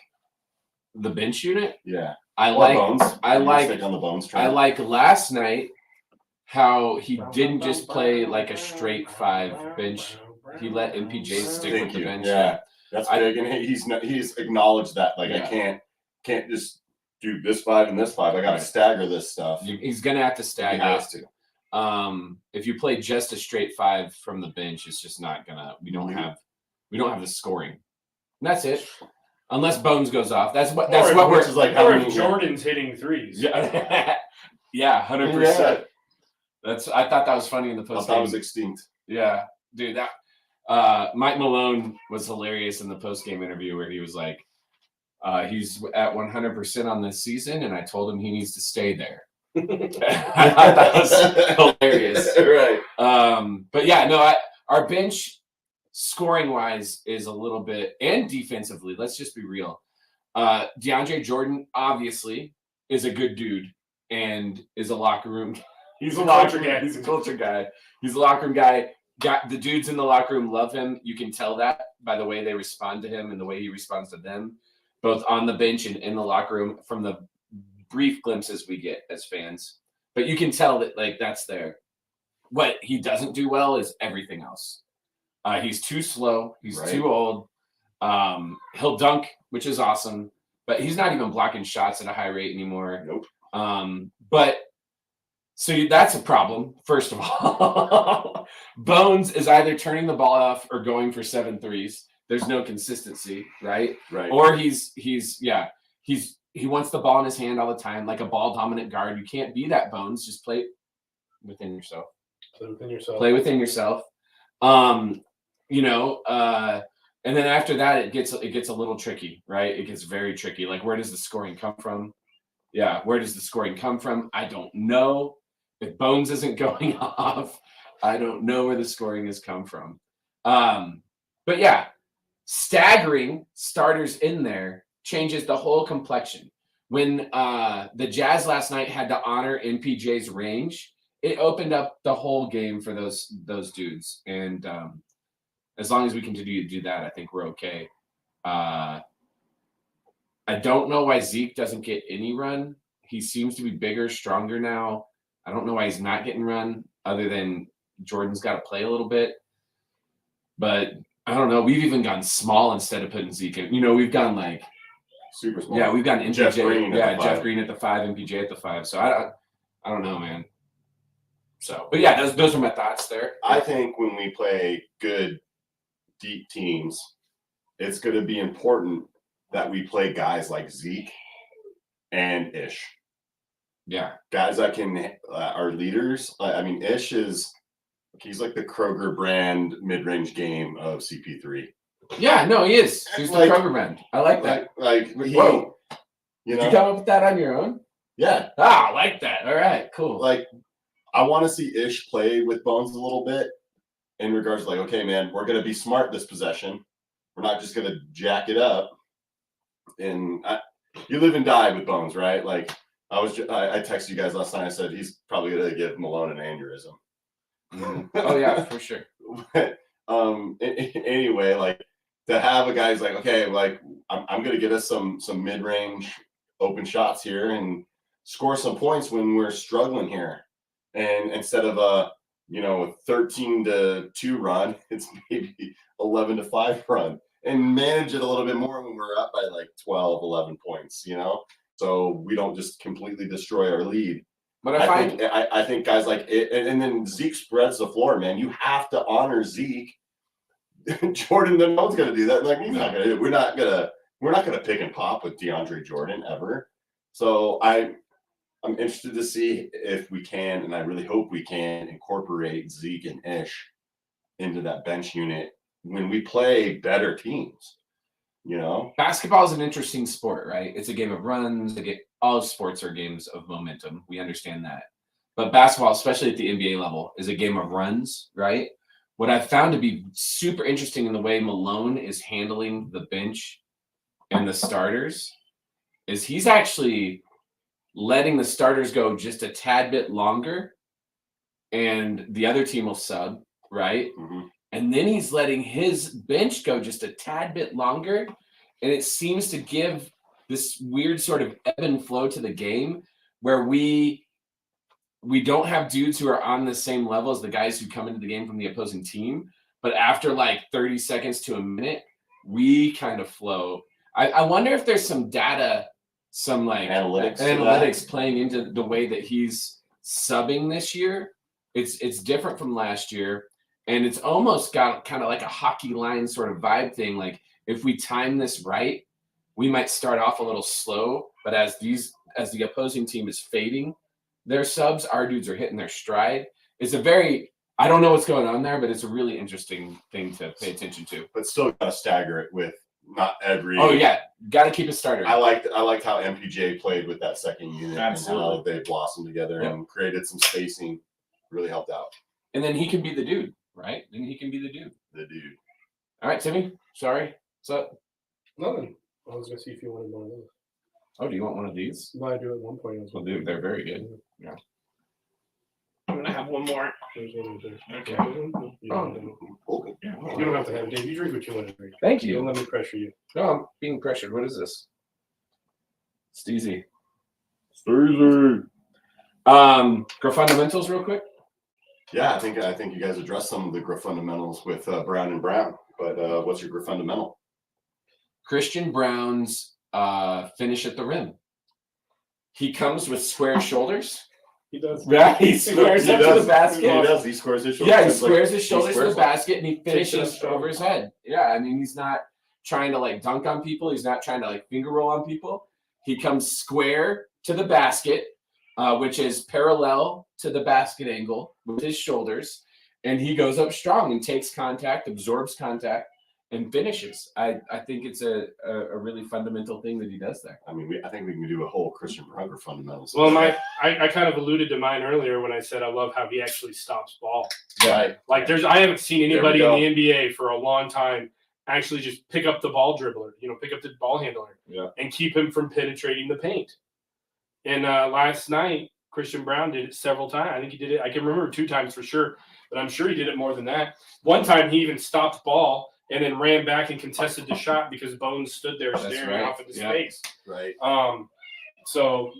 The bench unit? Yeah. Bones. I like on the Bones train. I like last night how he didn't just play a straight 5 bench. He let MPJ stick with the bench. Yeah, that's big, and he's acknowledged that. I can't just do this 5 and this 5. I got to stagger this stuff. He's gonna have to stagger. He has to. If you play just a straight 5 from the bench, it's just not gonna. We don't have the scoring. And that's it. Unless Bones goes off. That's what we're. Or if Jordan's hitting threes. Yeah, 100%. I thought that was funny in the post. That was extinct. Yeah, dude. That Mike Malone was hilarious in the post game interview where he was like, he's at 100% on this season, and I told him he needs to stay there. I thought that was hilarious. Right. But yeah, no, our bench scoring wise is a little bit, and defensively, let's just be real. DeAndre Jordan obviously is a good dude and is a locker room. He's a culture guy. He's a culture guy. He's a locker room guy. The dudes in the locker room love him. You can tell that by the way they respond to him and the way he responds to them, both on the bench and in the locker room from the brief glimpses we get as fans. But you can tell that that's there. What he doesn't do well is everything else. He's too slow. He's too old. He'll dunk, which is awesome, but he's not even blocking shots at a high rate anymore. Nope. But so that's a problem, first of all. Bones is either turning the ball off or going for 7 threes. There's no consistency, right? Right. Or he wants the ball in his hand all the time, like a ball dominant guard. You can't be that, Bones. Just play within yourself. Play within yourself. And then after that, it gets a little tricky, right? It gets very tricky. Like, where does the scoring come from? Yeah, where does the scoring come from? I don't know. If Bones isn't going off, I don't know where the scoring has come from. But yeah, staggering starters in there changes the whole complexion. When the Jazz last night had to honor MPJ's range, it opened up the whole game for those dudes. And as long as we continue to do that, I think we're okay. I don't know why Zeke doesn't get any run. He seems to be bigger, stronger now. I don't know why he's not getting run, other than Jordan's got to play a little bit. But I don't know. We've even gone small instead of putting Zeke in. We've gone like super small. Yeah, we've gotten MPJ. Jeff Green Jeff Green at the 5, MPJ at the 5. So I don't know, man. So, but yeah, those are my thoughts there. I think when we play good, deep teams, it's going to be important that we play guys like Zeke and Ish. Yeah. Guys that can are leaders. Ish he's like the Kroger brand mid-range game of CP3. Yeah, no, he is. He's the Kroger brand. I like that. Whoa. Did you come up with that on your own? Yeah. I like that. All right, cool. I want to see Ish play with Bones a little bit in regards to okay, man, we're going to be smart this possession. We're not just going to jack it up. And you live and die with Bones, right? I texted you guys last night. I said he's probably going to give Malone an aneurysm. Mm-hmm. Oh yeah, for sure. Anyway, to have a guy's I'm going to get us some mid-range open shots here and score some points when we're struggling here. And instead of a 13-2 run, it's maybe 11-5 run, and manage it a little bit more when we're up by 12, 11 points, so we don't just completely destroy our lead. But I think guys like it, and then Zeke spreads the floor, man. You have to honor Zeke. Jordan, no one's gonna do that. He's not gonna do it. We're not gonna pick and pop with DeAndre Jordan ever. So I'm interested to see if we can, and I really hope we can, incorporate Zeke and Ish into that bench unit when we play better teams. Basketball is an interesting sport, right? It's a game of runs. All sports are games of momentum. We understand that. But basketball, especially at the NBA level, is a game of runs, right? What I've found to be super interesting in the way Malone is handling the bench and the starters is he's actually letting the starters go just a tad bit longer, and the other team will sub, right? Mm-hmm. And then he's letting his bench go just a tad bit longer, and it seems to give this weird sort of ebb and flow to the game where we don't have dudes who are on the same level as the guys who come into the game from the opposing team, but after 30 seconds to a minute, we kind of flow. I wonder if there's some data, some analytics playing into the way that he's subbing this year. It's different from last year. And it's almost got kind of like a hockey line sort of vibe thing. If we time this right, we might start off a little slow, but as the opposing team is fading their subs, our dudes are hitting their stride. I don't know what's going on there, but it's a really interesting thing to pay attention to. But still gotta stagger it with not every. Oh yeah, gotta keep it started. I liked how MPJ played with that second unit. Absolutely. And how they blossomed together and created some spacing. Really helped out. And then he can be the dude. Right? Then he can be the dude. All right, Timmy. Sorry. What's up? Nothing. I was gonna see if you wanted one of those. Oh, do you want one of these? Well, I do at one point. Well, dude, they're very good. Yeah. I'm gonna have one more. There's one there. Okay. You don't have to have it, Dave. You drink what you want to drink. Thank you. Don't let me pressure you. No, I'm being pressured. What is this? Steezy. Grow fundamentals real quick. Yeah, I think you guys addressed some of the growth fundamentals with Braun and Brown. But what's your growth fundamental? Christian Brown's finish at the rim. He comes with square shoulders. He does. Yeah, he squares He up to does. the basket. He does. He squares his shoulders. Yeah, he It's like- squares his shoulders to the squares like- basket and he Takes it finishes up strong. over his head. Yeah, I mean, he's not trying to like dunk on people. He's not trying to like finger roll on people. He comes square to the basket, which is parallel to the basket angle with his shoulders. And he goes up strong and takes contact, absorbs contact, and finishes. I think it's a really fundamental thing that he does there. I mean, I think we can do a whole Christian Brown fundamentals. Well, I kind of alluded to mine earlier when I said I love how he actually stops ball. Right. Like I haven't seen There we anybody go. in the NBA for a long time actually just pick up the ball dribbler, pick up the ball handler, and keep him from penetrating the paint. And last night, Christian Brown did it several times. I think he did it. I can remember 2 times for sure, but I'm sure he did it more than that. One time he even stopped ball and then ran back and contested the shot because Bones stood there staring off into space. Right. So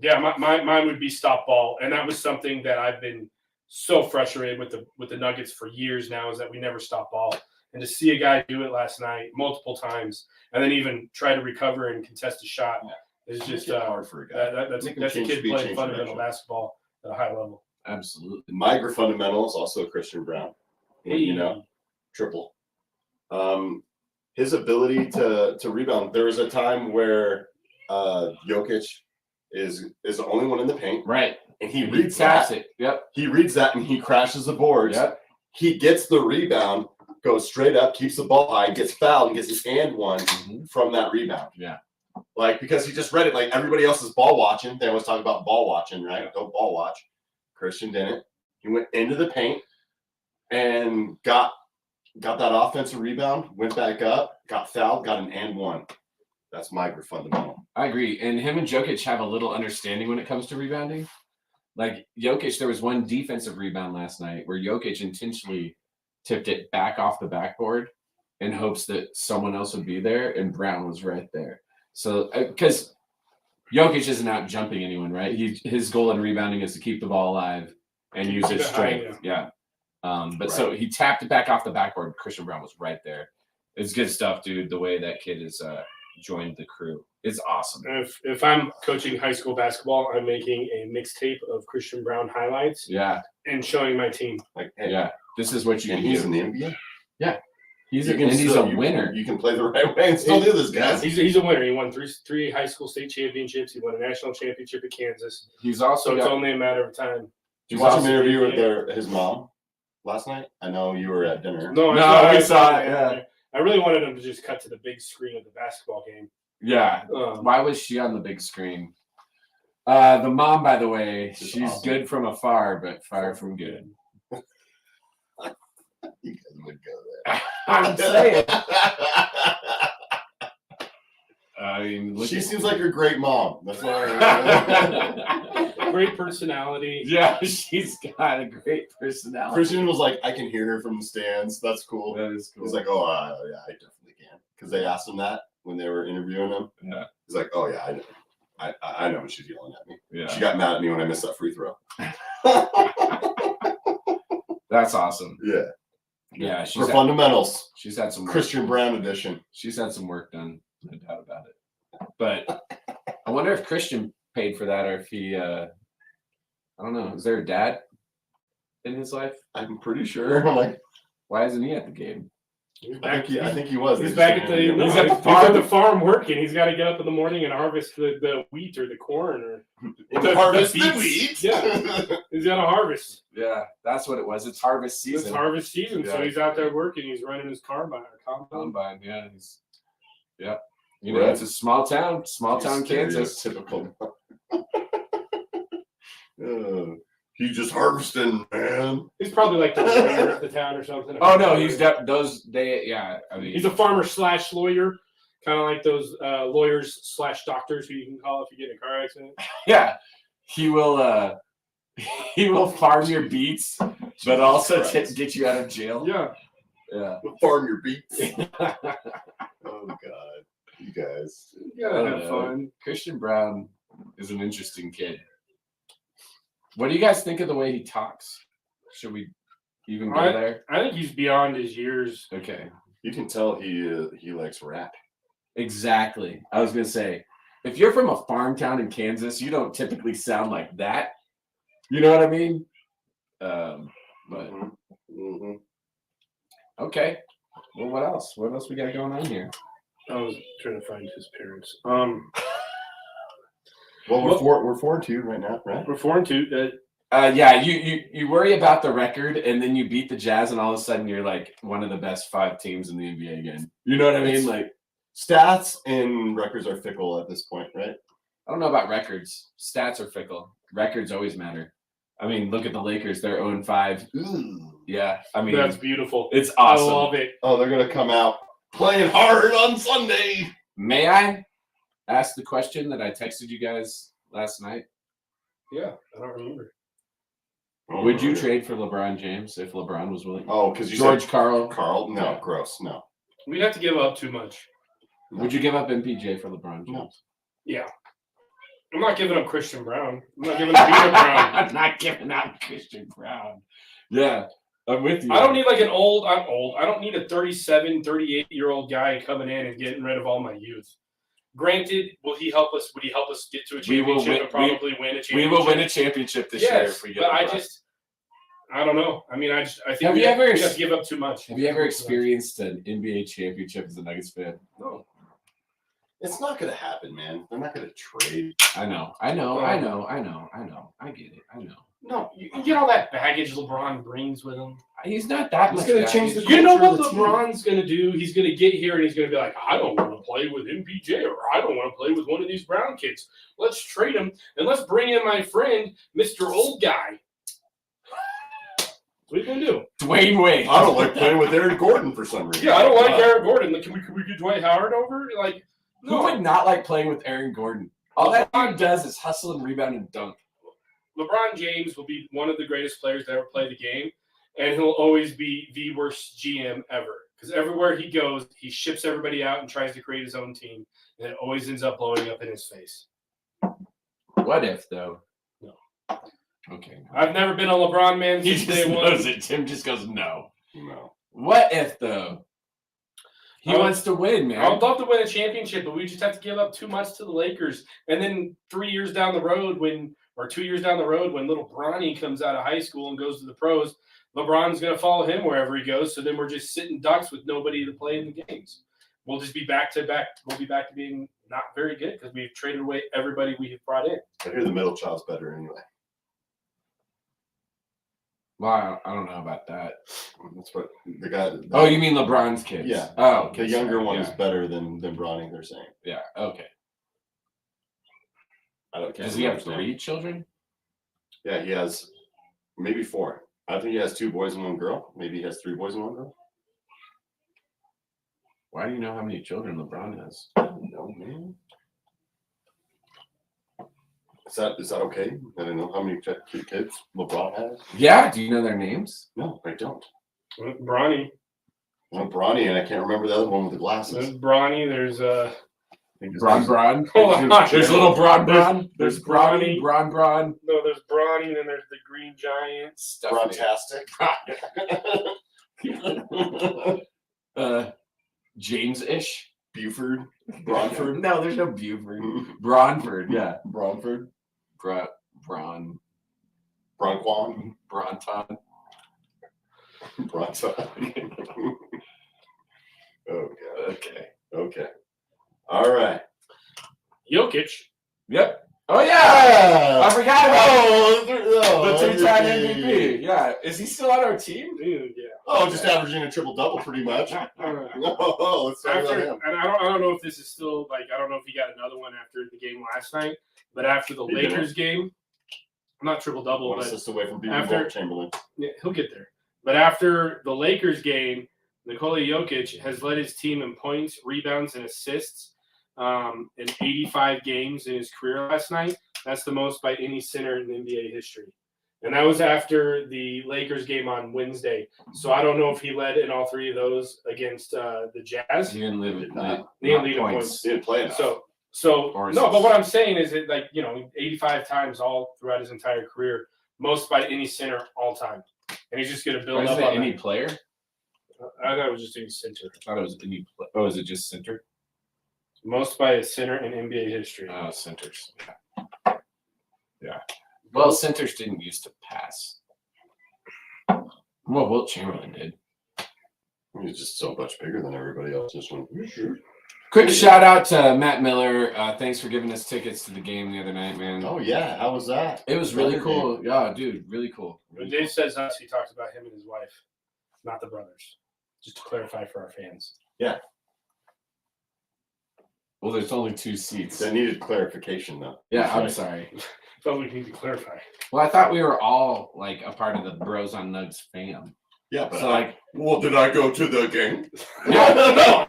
yeah, mine would be stop ball, and that was something that I've been so frustrated with the Nuggets for years now, is that we never stop ball. And to see a guy do it last night multiple times, and then even try to recover and contest a shot, is just hard for a guy. that's Make him a change kid speed, playing change fundamental direction. basketball at a high level. Absolutely. Migra fundamentals, also Christian Brown. Triple. His ability to rebound. There was a time where Jokic is the only one in the paint, Right. and he He reads taps that. it. Yep. He reads that and he crashes the boards. Yep. He gets the rebound, goes straight up, keeps the ball high, gets fouled, and gets an and one from that rebound. Yeah. Like, because he just read it. Like, everybody else is ball watching. They always talk about ball watching, right? Don't ball watch. Christian didn't. He went into the paint and got that offensive rebound, went back up, got fouled, got an and one. That's Migra fundamental. I agree. And him and Jokic have a little understanding when it comes to rebounding. Like Jokic, there was one defensive rebound last night where Jokic intentionally tipped it back off the backboard in hopes that someone else would be there, and Brown was right there. So, because Jokic isn't out jumping anyone, right? His goal in rebounding is to keep the ball alive and use his strength. Yeah. But so he tapped it back off the backboard. Christian Brown was right there. It's good stuff, dude. The way that kid is joined the crew, it's awesome. If I'm coaching high school basketball, I'm making a mixtape of Christian Brown highlights. Yeah. And showing my team. Like, hey, yeah, this is what you and can he's do. in the NBA. Yeah. He's You a can still- winner. You can play the right way and still do this, guys. He's a winner. He won three high school state championships. He won a national championship at Kansas. He's also So it's got, only a matter of time. Did you watch also an interview with his mom last night? I know you were at dinner. No, we saw it, yeah. I really wanted him to just cut to the big screen of the basketball game. yeah. Why was she on the big screen? The mom, by the way, She's she's awesome. good from afar, but far from good. You guys would go there. I'm saying. I mean, look She at- seems like a great mom. That's what I Great personality. Yeah, she's got a great personality. Christian was like, I can hear her from the stands. That's cool. That is cool. He's like, oh, yeah, I definitely can. Because they asked him that when they were interviewing him. Yeah. He's like, oh, yeah, I know. I know when she's yelling at me. Yeah. She got mad at me when I missed that free throw. That's awesome. Yeah. Yeah, For fundamentals, she's had some work. Christian Brown edition. She's had some work done, no doubt about it. But I wonder if Christian paid for that, or if he I don't know. Is there a dad in his life? I'm pretty sure. I'm like, Why isn't he at the game? I think he was. He's They back just at didn't the interview him. he's at the farm working. He's got to get up in the morning and harvest the wheat or the corn or the Harvest beets. the wheat. Yeah, he's got to harvest. Yeah, that's what it was. It's harvest It's season. harvest season, so Yeah. he's out there working. He's running his combine. Combine, yeah. You know, Right. it's a small town, Kansas. Typical. He's just harvesting, man. He's probably like the lawyer of the town or something. Oh no, he's I mean, He's a farmer / lawyer, kind of like those lawyers / doctors who you can call if you get in a car accident. yeah. He will farm your beets, but also Christ. get you out of jail. Yeah. Yeah. Farm your beets. Oh God, you guys. You gotta have fun. Christian Brown is an interesting kid. What do you guys think of the way he talks? Should we even go there? I think he's beyond his years. Okay. You can tell he likes rap. Exactly. I was gonna say, if you're from a farm town in Kansas, you don't typically sound like that. You know what I mean? But okay. Well, what else? What else we got going on here? I was trying to find his parents. Well, we're 4-2 right now, right? We're 4-2. Yeah, you worry about the record, and then you beat the Jazz, and all of a sudden you're like one of the best 5 teams in the NBA again. You know what I mean? Like stats and records are fickle at this point, right? I don't know about records. Stats are fickle. Records always matter. I mean, look at the Lakers. They're 0-5. Ooh. Yeah, I mean That's beautiful. It's awesome. I love it. Oh, they're gonna come out playing hard on Sunday. May I ask the question that I texted you guys last night? Yeah, I don't remember. Would you trade for LeBron James if LeBron was willing? Oh, because you George said Karl. No, yeah. Gross. No. We'd have to give up too much. Would you give up MPJ for LeBron James? No. Yeah. I'm not giving up Christian Brown. I'm not giving up Peter Brown. I'm not giving up Christian Brown. Yeah, I'm with you. I don't need like I'm old. I don't need a 37, 38-year-old guy coming in and getting rid of all my youth. Granted, will he help us? Would he help us get to a championship and probably win a championship? We will win a championship this year if we get but I don't know. I mean, I think we have to give up too much. Have you ever experienced an NBA championship as a Nuggets fan? No. It's not going to happen, man. They're not going to trade. I know. I get it. I know. No, you get all that baggage LeBron brings with him. He's not that much. He's going to change the You know what culture of the LeBron's going to do? He's going to get here and he's going to be like, I don't want to play with MPJ or I don't want to play with one of these Brown kids. Let's trade him and let's bring in my friend, Mr. Old Guy. What are you going to do? Dwayne Wade. I don't like playing with Aaron Gordon for some reason. Yeah, I don't like Aaron Gordon. Like, can we get Dwight Howard over? Like, no. Who would not like playing with Aaron Gordon? All that dude does is hustle and rebound and dunk. LeBron James will be one of the greatest players to ever play the game, and he'll always be the worst GM ever. Because everywhere he goes, he ships everybody out and tries to create his own team, and it always ends up blowing up in his face. What if, though? No. Okay. No. I've never been a LeBron man He since just day knows one. it. Tim just goes, no. No. What if, though? He wants to win, man. I would love to win a championship, but we just have to give up too much to the Lakers. And then 2 years down the road when little Bronny comes out of high school and goes to the pros, LeBron's going to follow him wherever he goes. So then we're just sitting ducks with nobody to play in the games. We'll just be back to back. We'll be back to being not very good because we've traded away everybody we have brought in. I hear the middle child's better anyway. Well, I don't know about that. That's what the guy. Oh, you mean LeBron's kids? Yeah. Oh, okay. The younger one is yeah. better than Bronny, they're saying. Yeah. Okay. Does he have 3 children? Yeah, he has maybe 4. I think he has 2 boys and 1 girl. Maybe he has 3 boys and 1 girl. Why do you know how many children LeBron has? I don't know, man. Is that okay? I don't know how many kids LeBron has. Yeah. Do you know their names? No, I don't. Bronny. Well, Bronny, and I can't remember the other one with the glasses. There's Bronny. There's Braun. Hold on. There's little Braun. There's Bronny. Bronny. Braun. No, there's Bronny, and then there's the Green Giant. Brontastic. James-ish. Buford. Bronford. No, there's no Buford. Braunford. Yeah. Bronford. Braun. Bronquan. Bronton. Bronson. Oh, God. Okay. All right. Jokic. Yep. Oh, yeah. I forgot about the 2-time okay. MVP. Yeah. Is he still on our team? Dude, yeah. Oh, just averaging a triple-double pretty much. Oh, let's talk about him. And I don't know if this is still, I don't know if he got another one after the game last night, but after the Lakers game, not triple-double, One but assist away from beating after- Wilt Chamberlain. yeah, he'll get there. But after the Lakers game, Nikola Jokic has led his team in points, rebounds, and assists in 85 games in his career last night. That's the most by any center in NBA history. And that was after the Lakers game on Wednesday. So I don't know if he led in all 3 of those against the Jazz. He didn't live Did not. He didn't lead in points. He didn't play enough. So no, but what I'm saying is that 85 times all throughout his entire career, most by any center all time. And he's just going to build Is up it on any that. player? I thought it was just any center. I thought it was any. Oh, is it just center? Most by a center in NBA history. Centers. Yeah. Well, centers didn't used to pass. Well, Wilt Chamberlain did. He's just so much bigger than everybody else. This one. Sure. Quick shout out to Matt Miller. Thanks for giving us tickets to the game the other night, man. Oh yeah, how was that? It was really cool. Yeah, dude, really cool. When Dave says us, he talks about him and his wife, not the brothers. Just to clarify for our fans. Yeah. Well, there's only 2 seats. That needed clarification, though. Yeah, I'm sorry. So we need to clarify. Well, I thought we were all like a part of the Bros on Nugs fam. Yeah, but So well, did I go to the game? No.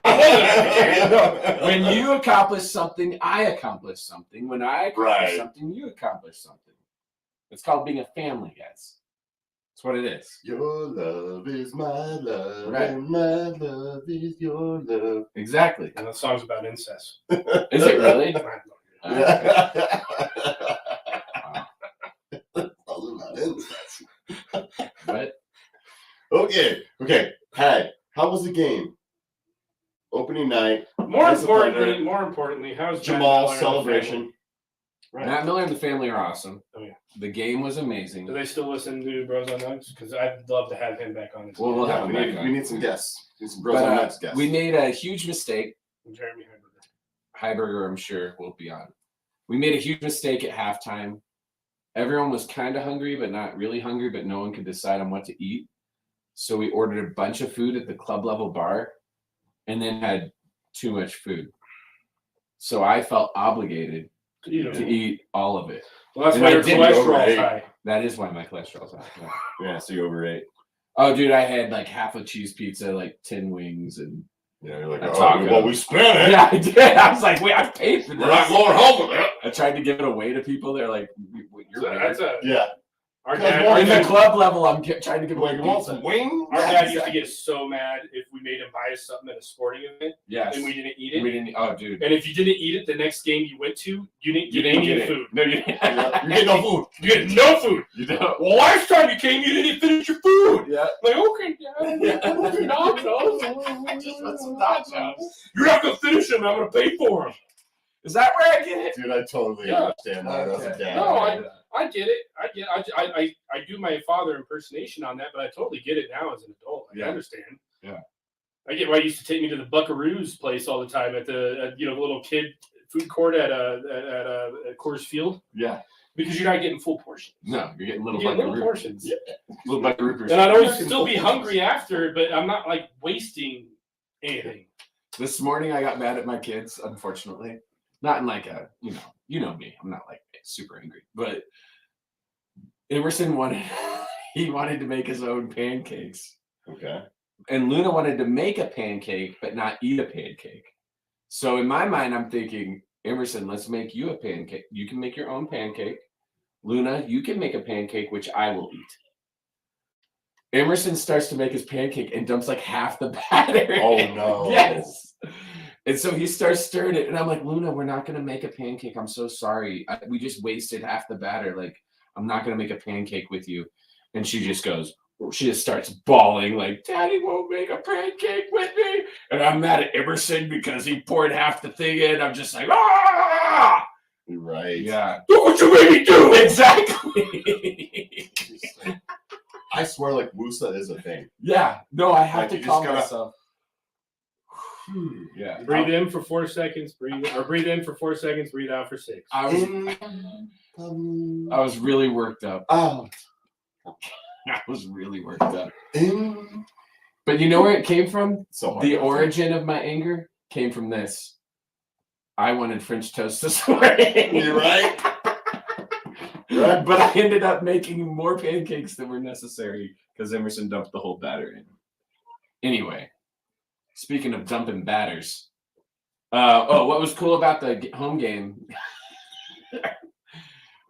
When you accomplish something, I accomplish something. When I accomplish something, you accomplish something. It's called being a family, guys. That's what it is. Your love is my love, Right. and my love is your love. Exactly. And the song's about incest. Is it really? What? Okay. Hey, how was the game? Opening night. More importantly, how's Jamal's celebration. Right. Matt Miller and the family are awesome. Oh, yeah. The game was amazing. Do they still listen to Bros on Nugs? Because I'd love to have him back on this. Well, we'll have him back on. We need some guests. We need some Bros But, on Nuts guests. we made a huge mistake. Jeremy Heiberger, I'm sure, will be on. We made a huge mistake at halftime. Everyone was kind of hungry, but not really hungry, but no one could decide on what to eat. So we ordered a bunch of food at the club level bar and then had too much food. So I felt obligated to eat all of it. Well, that's And why I your didn't cholesterol's high. That is why my cholesterol's high. Yeah. Yeah, so you overate. Oh, dude, I had like half a cheese pizza, like 10 wings, and Yeah, you're like, A oh, taco. well, we spent it. yeah, I did. I was like, wait, I paid for this. We're not going home with it. I tried to give it away to people. They're like, you're weird. Yeah. Our In the club level, I'm trying to give away Like, you want pizza. some wings? Our dad used to get so mad if we made him buy us something at a sporting event Yes. and we didn't eat it. We didn't. Oh, dude. And if you didn't eat it the next game you went to, you didn't get any get it. food. No, you didn't. You get no food. You get no food. You don't. Well, last time you came, you didn't finish your food. Yeah. Like, okay, Dad, I'm gonna do nachos. I just want some nachos. You're not gonna finish them. I'm gonna pay for them. Is that where I get it? Dude, I totally Yeah. understand that as a Okay. dad. No, I get it. I do my father impersonation on that, but I totally get it now as an adult. I Yeah. understand. Yeah. I get why you used to take me to the Buckaroos place all the time at the little kid food court at Coors Field Yeah. because you're not getting full portions. No, you're getting little You're getting little bucket portions. little bucket roofers. And I'd always still be hungry after, but I'm not like wasting anything. This morning I got mad at my kids, unfortunately. Not in like a, you know me. I'm not like super angry. But Emerson wanted to make his own pancakes. Okay. And Luna wanted to make a pancake, but not eat a pancake. So in my mind, I'm thinking, Emerson, let's make you a pancake. You can make your own pancake. Luna, you can make a pancake, which I will eat. Emerson starts to make his pancake and dumps like half the batter. Oh, no. Yes. And so he starts stirring it. And I'm like, Luna, we're not going to make a pancake. I'm so sorry. We just wasted half the batter. Like, I'm not going to make a pancake with you. And she just starts bawling like, Daddy won't make a pancake with me. And I'm mad at Emerson because he poured half the thing in. I'm just like, ah! Right. Yeah. Look what you made me do! Exactly. I swear, like, Wusa is a thing. Yeah. No, I have Like, to you calm just gotta- myself. Yeah. Breathe in for 4 seconds, breathe in for 4 seconds, breathe out for 6. I was really worked up. Oh. I was really worked up. But you know where it came from? So hard. The origin of my anger came from this. I wanted French toast this morning. You're right. Right. But I ended up making more pancakes than were necessary because Emerson dumped the whole batter in. Anyway, speaking of dumping batters. What was cool about the home game?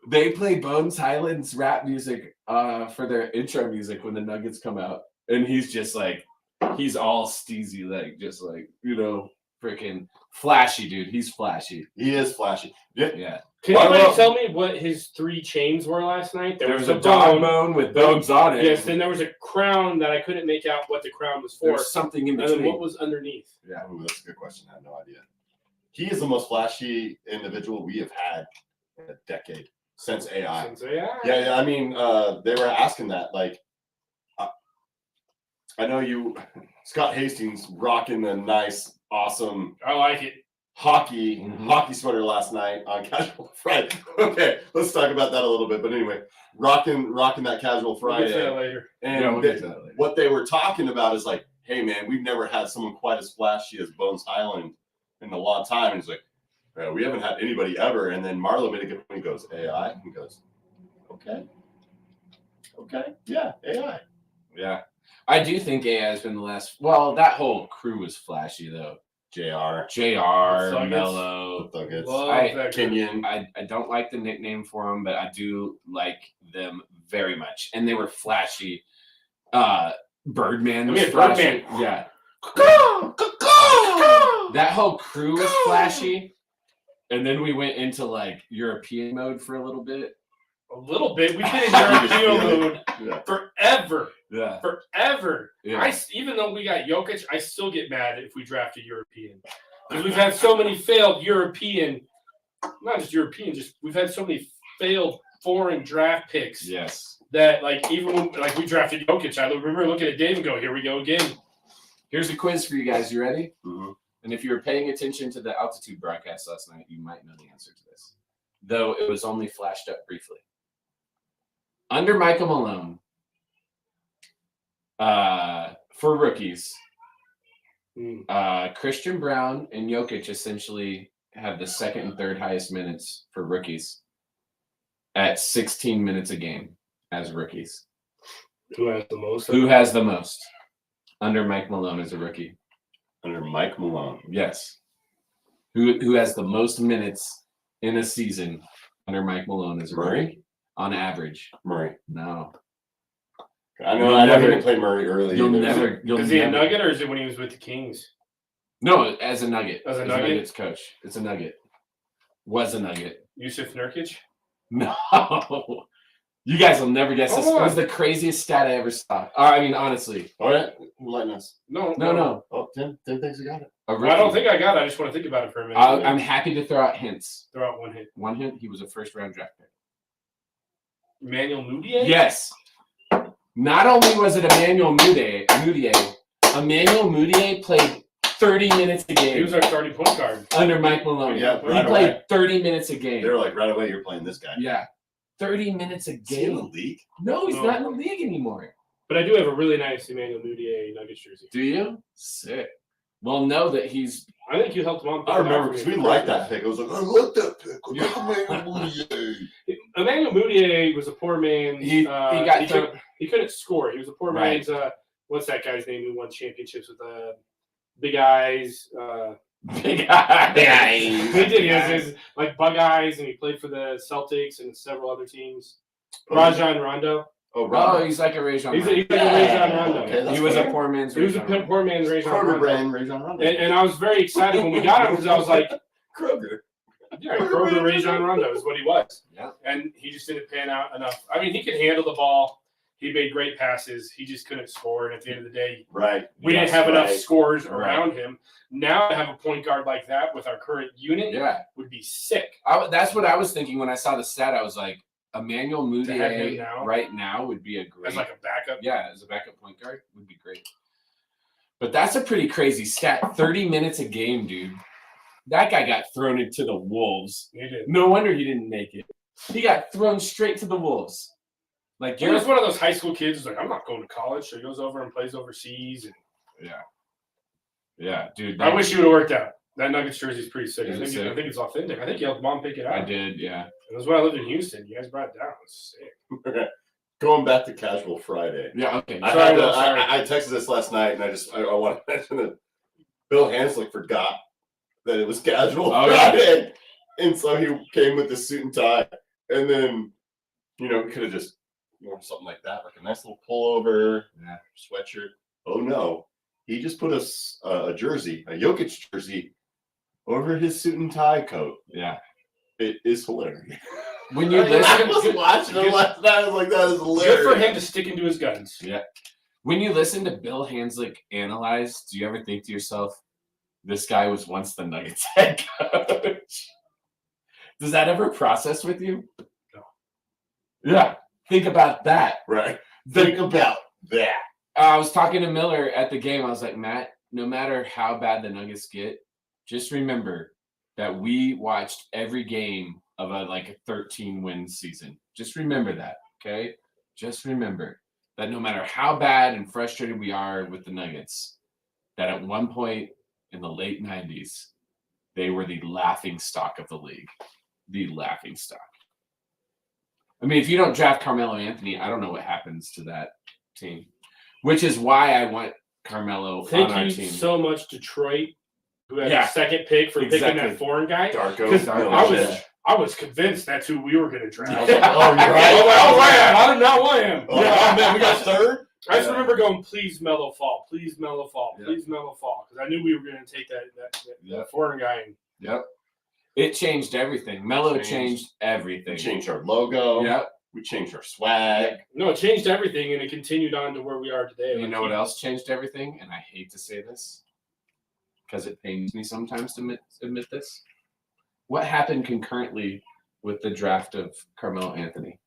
They play Bones Hyland's rap music for their intro music when the Nuggets come out. And he's just like, he's all steezy, like, just like, freaking flashy, dude. He's flashy. He is flashy. Yeah. Can anybody tell me what his 3 chains were last night? There was a dog bone with bones on it. Yes, then there was a crown that I couldn't make out what the crown was for. There's something in And then between. what was underneath? Yeah. Ooh, that's a good question. I have no idea. he is the most flashy individual we have had in a decade since AI. Since AI. Yeah. I mean, they were asking that. Like, I know Scott Hastings, rocking the nice, awesome. I like it. Hockey sweater last night on Casual Friday. Okay, let's talk about that a little bit. But anyway, rocking that Casual Friday. We'll get to that later. And we'll get to that later. What they were talking about is like, hey man, we've never had someone quite as flashy as Bones Highland in a long time. And he's like, we haven't had anybody ever. And then Marlo made a good point. He goes, AI. He goes, okay, yeah, AI. Yeah, I do think AI has been the last. Well, that whole crew was flashy though. JR, Mello, Kenyon. I don't like the nickname for them, but I do like them very much, and they were flashy. Birdman was flashy. Yeah. That whole crew was flashy, and then we went into like European mode for a little bit. We've been in European mode forever. Yeah. Forever. Yeah. Even though we got Jokic, I still get mad if we draft a European. Because we've had so many failed European, not just European, we've had so many failed foreign draft picks. Yes. That even when we drafted Jokic, I remember looking at Dave and go, here we go again. Here's a quiz for you guys. You ready? Mm-hmm. And if you were paying attention to the altitude broadcast last night, you might know the answer to this. Though it was only flashed up briefly. Under Michael Malone, for rookies, Christian Brown and Jokic essentially have the second and third highest minutes for rookies at 16 minutes a game as rookies. Who has the most? Who has the most? Under Mike Malone as a rookie. Under Mike Malone. Yes. Who has the most minutes in a season under Mike Malone as a rookie? On average. Murray. No. I know I didn't play Murray early. Is he a Nugget or is it when he was with the Kings? No, as a Nugget. As a Nugget? Nuggets coach. It's a Nugget. Was a Nugget. Yusuf Nurkic? No. You guys will never guess this. It was the craziest stat I ever saw. I mean, honestly. All right. Enlighten us. No. Oh, Tim thinks you got it. I don't think I got it. I just want to think about it for a minute. I'm happy to throw out hints. Throw out one hint. One hint, he was a first-round draft pick. Emmanuel Mudiay? Yes. Not only was it Emmanuel Mudiay played 30 minutes a game. He was our starting point guard. Under Mike Malone. Yeah, he played 30 minutes a game. They were like, right away, you're playing this guy. Yeah. 30 minutes a Is he in the game. league? No, he's not in the league anymore. But I do have a really nice Emmanuel Mudiay Nuggets jersey. Do you? Sick. Well, know that he's... I think you helped Mom. I remember because we liked that pick. I was like, I like that pick. Emmanuel Mudiay was a poor man. He couldn't score. He was a poor Right. man's. What's that guy's name who won championships with big eyes? Big eyes. He did. He has his like bug eyes, and he played for the Celtics and several other teams. Rajon Rondo. Oh, he's like a Rajon He's Rondo. like a Rajon Rondo. Okay, He was a poor man's He was a Rajon Rondo. poor man's Rajon Kroger Rondo. brand Rajon Rondo. And I was very excited when we got him because I was like, Kroger. yeah, Kroger Rajon Rondo is what he was. Yeah. And he just didn't pan out enough. I mean, he could handle the ball. He made great passes. He just couldn't score. And at the end of the day, Right. we didn't have enough scores around him. Now to have a point guard like that with our current unit would be sick. That's what I was thinking when I saw the stat. I was like, Emmanuel To have him Mudiay now? right now would be a great... As like a backup. Yeah, as a backup point guard would be great. But that's a pretty crazy stat. 30 minutes a game, dude. That guy got thrown into the Wolves. He did. No wonder he didn't make it. He got thrown straight to the Wolves. Like He was one of those high school kids who's like, I'm not going to college. So he goes over and plays overseas. And Yeah, dude. I wish you would have worked out. That Nuggets jersey is pretty sick. Is I it think, sick? I think it's authentic. I think you helped Mom pick it out. I did, yeah. It was when I lived in Houston. You guys brought it down. It was sick. Going back to Casual Friday. Yeah, okay. I texted this last night, and I want to mention that Bill Hanslick forgot that it was Casual Friday. Yeah. And so he came with the suit and tie. And then, we could have just worn something like that, like a nice little pullover, sweatshirt. Oh, no. He just put a jersey, a Jokic jersey, over his suit and tie coat. Yeah. It is hilarious. When you listen, I was watching it last night. I was like, that is hilarious. Good for him to stick into his guns. Yeah. When you listen to Bill Hanslick analyze, do you ever think to yourself, this guy was once the Nuggets head coach. Does that ever process with you? No. Yeah. Think about that. Right. Think about that. I was talking to Miller at the game. I was like, Matt, no matter how bad the Nuggets get, just remember that we watched every game of a 13-win season. Just remember that, okay? Just remember that no matter how bad and frustrated we are with the Nuggets, that at one point in the late 90s, they were the laughing stock of the league. The laughing stock. I mean, if you don't draft Carmelo Anthony, I don't know what happens to that team, which is why I want Carmelo Thank on our you team. so much, Detroit, who had the second pick for picking that foreign guy. Because I was convinced that's who we were going to draft. Oh, you're right. Oh, man, I did not want him. Oh, man, we got third. I just remember going, please Melo fall, please Melo fall, Yeah. please Melo fall, because I knew we were going to take that foreign guy. Yep. It changed everything. Melo changed everything. We changed our logo. Yep. We changed our swag. No, it changed everything, and it continued on to where we are today. You know what else changed everything? And I hate to say this because it pains me sometimes to admit this. What happened concurrently with the draft of Carmelo Anthony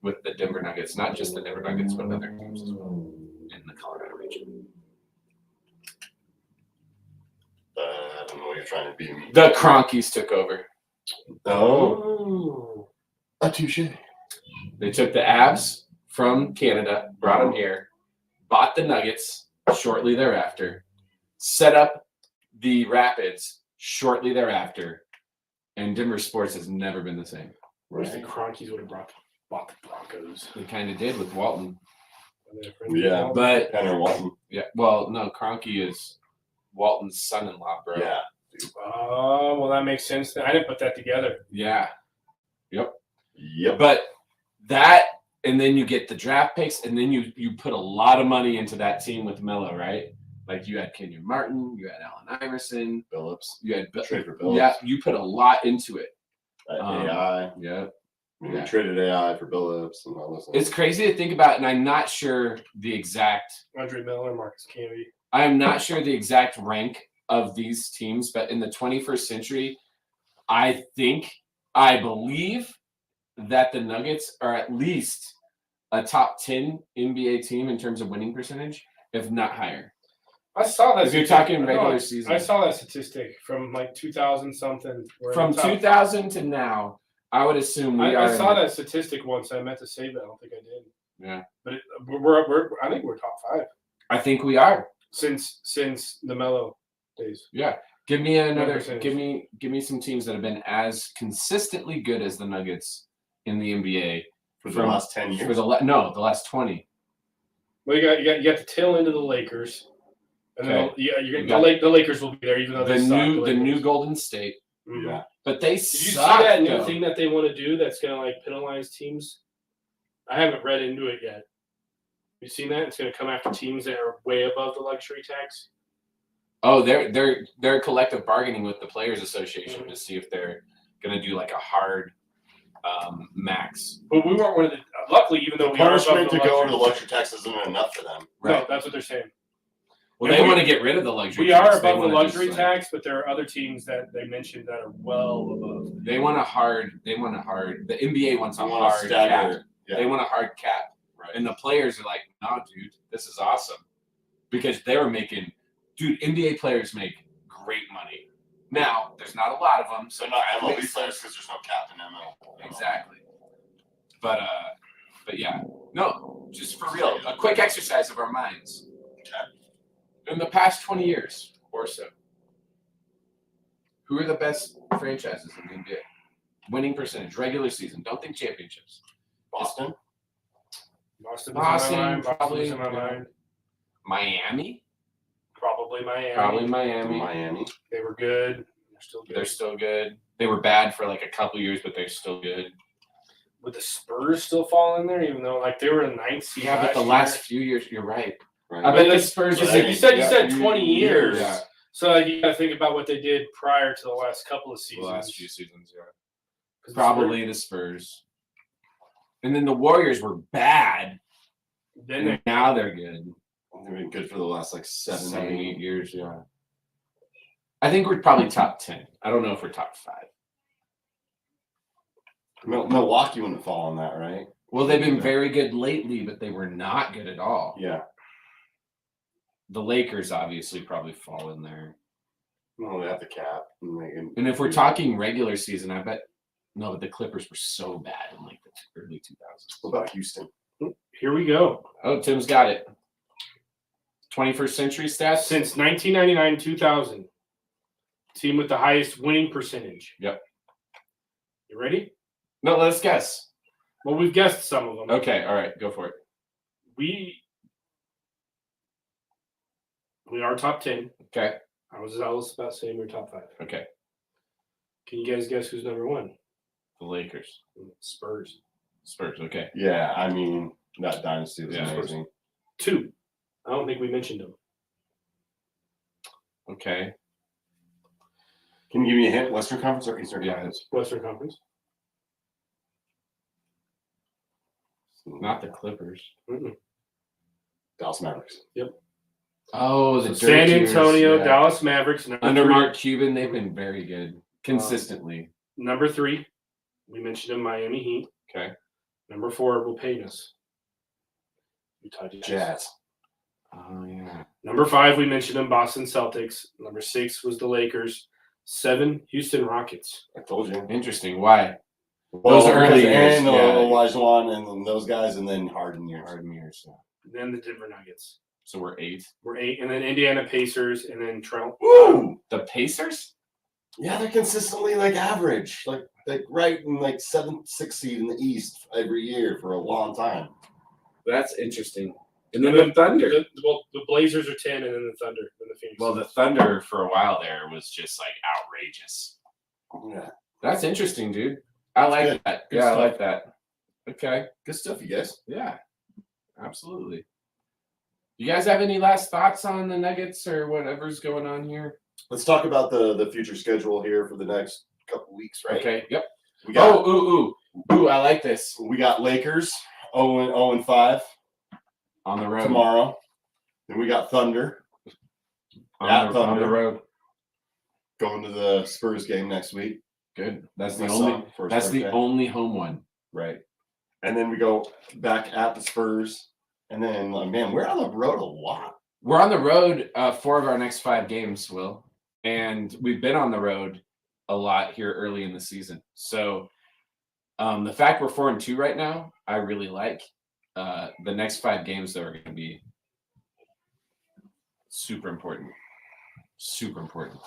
with the Denver Nuggets? Not just the Denver Nuggets, but other teams as well in the Colorado region. I don't know what you're trying to be. The Cronkies took over. Oh. A touche. They took the Avs from Canada, brought them here, bought the Nuggets shortly thereafter, set up the Rapids shortly thereafter, and Denver sports has never been the same. Where's the Cronkies would have bought the Broncos? They kind of did with Walton. Yeah, But Henry Walton. yeah, well, no, Cronky is Walton's son-in-law, bro. Yeah. Oh, well, that makes sense. I didn't put that together. Yeah. Yep. Yep. But that, and then you get the draft picks, and then you put a lot of money into that team with Melo, right? Like you had Kenyon Martin, you had Allen Iverson, Phillips. you had Trade for Phillips. Yeah, you put a lot into it. AI. Yeah. We traded AI for Billups and all this. It's crazy to think about, and I'm not sure the exact. Andre Miller, Marcus Camby. I'm not sure the exact rank of these teams, but in the 21st century, I believe that the Nuggets are at least a top 10 NBA team in terms of winning percentage, if not higher. I saw that. If you're talking regular season, I saw that statistic from like 2000 something. From 2000 to now, I would assume I saw that statistic once. I meant to say that. I don't think I did. Yeah, but I think we're top 5. I think we are since the Melo days. Yeah, give me another. Give me some teams that have been as consistently good as the Nuggets in the NBA for the last 10 years. For the last 20. Well, you got the tail end of the Lakers. And then the Lakers will be there, even though the new Golden State. Mm-hmm. Yeah, but they Did you see that new thing that they want to do? That's going to like penalize teams. I haven't read into it yet. You seen that? It's going to come after teams that are way above the luxury tax. Oh, they're collective bargaining with the Players Association to see if they're going to do like a hard max. But we weren't one of the. Luckily, even though we are punishment to go over the luxury tax isn't enough for them. Right. No, that's what they're saying. Well, they want to get rid of the luxury tax. We are above the luxury tax, but there are other teams that they mentioned that are well above. They want a hard. The NBA wants a hard cap. Yeah. They want a hard cap. Right. And the players are like, no, dude, this is awesome. Because they're making, NBA players make great money. Now, there's not a lot of them. So not MLB players because there's no cap in MLB. Exactly. But yeah. No, just for real. A quick exercise of our minds. Okay. In the past 20 years or so, who are the best franchises in the NBA? Winning percentage, regular season. Don't think championships. Boston, probably. In my mind. Miami. Probably Miami. Miami. They were good. They're still good. They were bad for like a couple years, but they're still good. Would the Spurs still fall in there, even though like they were in 9th seed? Yeah, but the last few years, you're right. I bet the Spurs. You said 20 years. Yeah. So like, you got to think about what they did prior to the last couple of seasons. The last few seasons, yeah. Probably the Spurs. And then the Warriors were bad. Now they're good. They've been good for the last like 7, 8 years, yeah. I think we're probably top 10. I don't know if we're top 5. Milwaukee wouldn't fall on that, right? Well, they've been very good lately, but they were not good at all. Yeah. The Lakers obviously probably fall in there. Well, they have the cap. And if we're talking regular season, I bet no, but the Clippers were so bad in like the early 2000s. What about Houston? Here we go. Oh, Tim's got it. 21st century stats? Since 1999-2000, team with the highest winning percentage. Yep. You ready? No, let's guess. Well, we've guessed some of them. Okay, all right, go for it. We are top 10. Okay, I was about saying we're top 5. okay. Can you guys guess who's number 1? The Lakers. Spurs. Spurs, okay. Yeah, I mean, that dynasty was Yeah. amazing. 2. I don't think we mentioned them. Okay. Can you give me a hint? Western Conference or Eastern Yeah. Conference? Western Conference. Not the Clippers. Mm-mm. Dallas Mavericks. Oh, the San Dirk Antonio, years, yeah. Dallas Mavericks. Under 3. Mark Cuban, they've been very good consistently. Number 3, we mentioned them, Miami Heat. Okay. Number 4, will pay us. Utah Jazz. Oh yeah. Number 5, we mentioned them, Boston Celtics. Number 6 was the Lakers. 7, Houston Rockets. I told you. Interesting. Why? Well, Those early years, and yeah. Olajuwon and then those guys, and then Harden years. Harden years. Yeah. Then the Denver Nuggets. So we're 8. We're 8, and then Indiana Pacers, and then Trump. Woo! The Pacers? Yeah, they're consistently like average, like right in like 7th, 6th seed in the East every year for a long time. That's interesting. And then the Thunder. The Blazers are 10, and then the Thunder, and the Phoenix. Well, the Thunder for a while there was just like outrageous. Yeah, That's interesting, dude. I like Good. that. Good Yeah, stuff. I like that. Okay. good stuff, you guys. Yeah. Absolutely. You guys have any last thoughts on the Nuggets or whatever's going on here? Let's talk about the future schedule here for the next couple weeks, right? Okay. Yep. We got Ooh. I like this. we got Lakers 0-5 On the road. tomorrow. Then we got Thunder On the Thunder. road. going to the Spurs game next week. Good. That's the My only. son for his That's the birthday. only home one. Right. And then we go back at the Spurs. And then, man, we're on the road a lot. We're on the road 4 of our next 5 games, Will, and we've been on the road a lot here early in the season. So the fact we're 4-2 right now, I really like. The next 5 games though are going to be super important. Super important.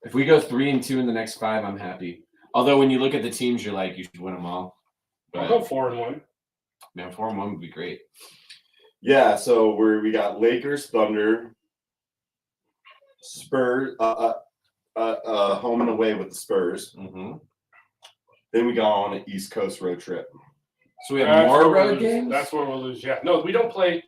If we go 3-2 in the next 5, I'm happy. Although when you look at the teams, you're like, you should win them all. I'll But go 4-1. man, 4-1 would be great. Yeah, so we got Lakers, Thunder, Spurs, home and away with the Spurs. Mm-hmm. Then we go on an East Coast road trip. So we have That's more where we'll road lose. games. That's where we'll lose. Yeah. No, we don't play.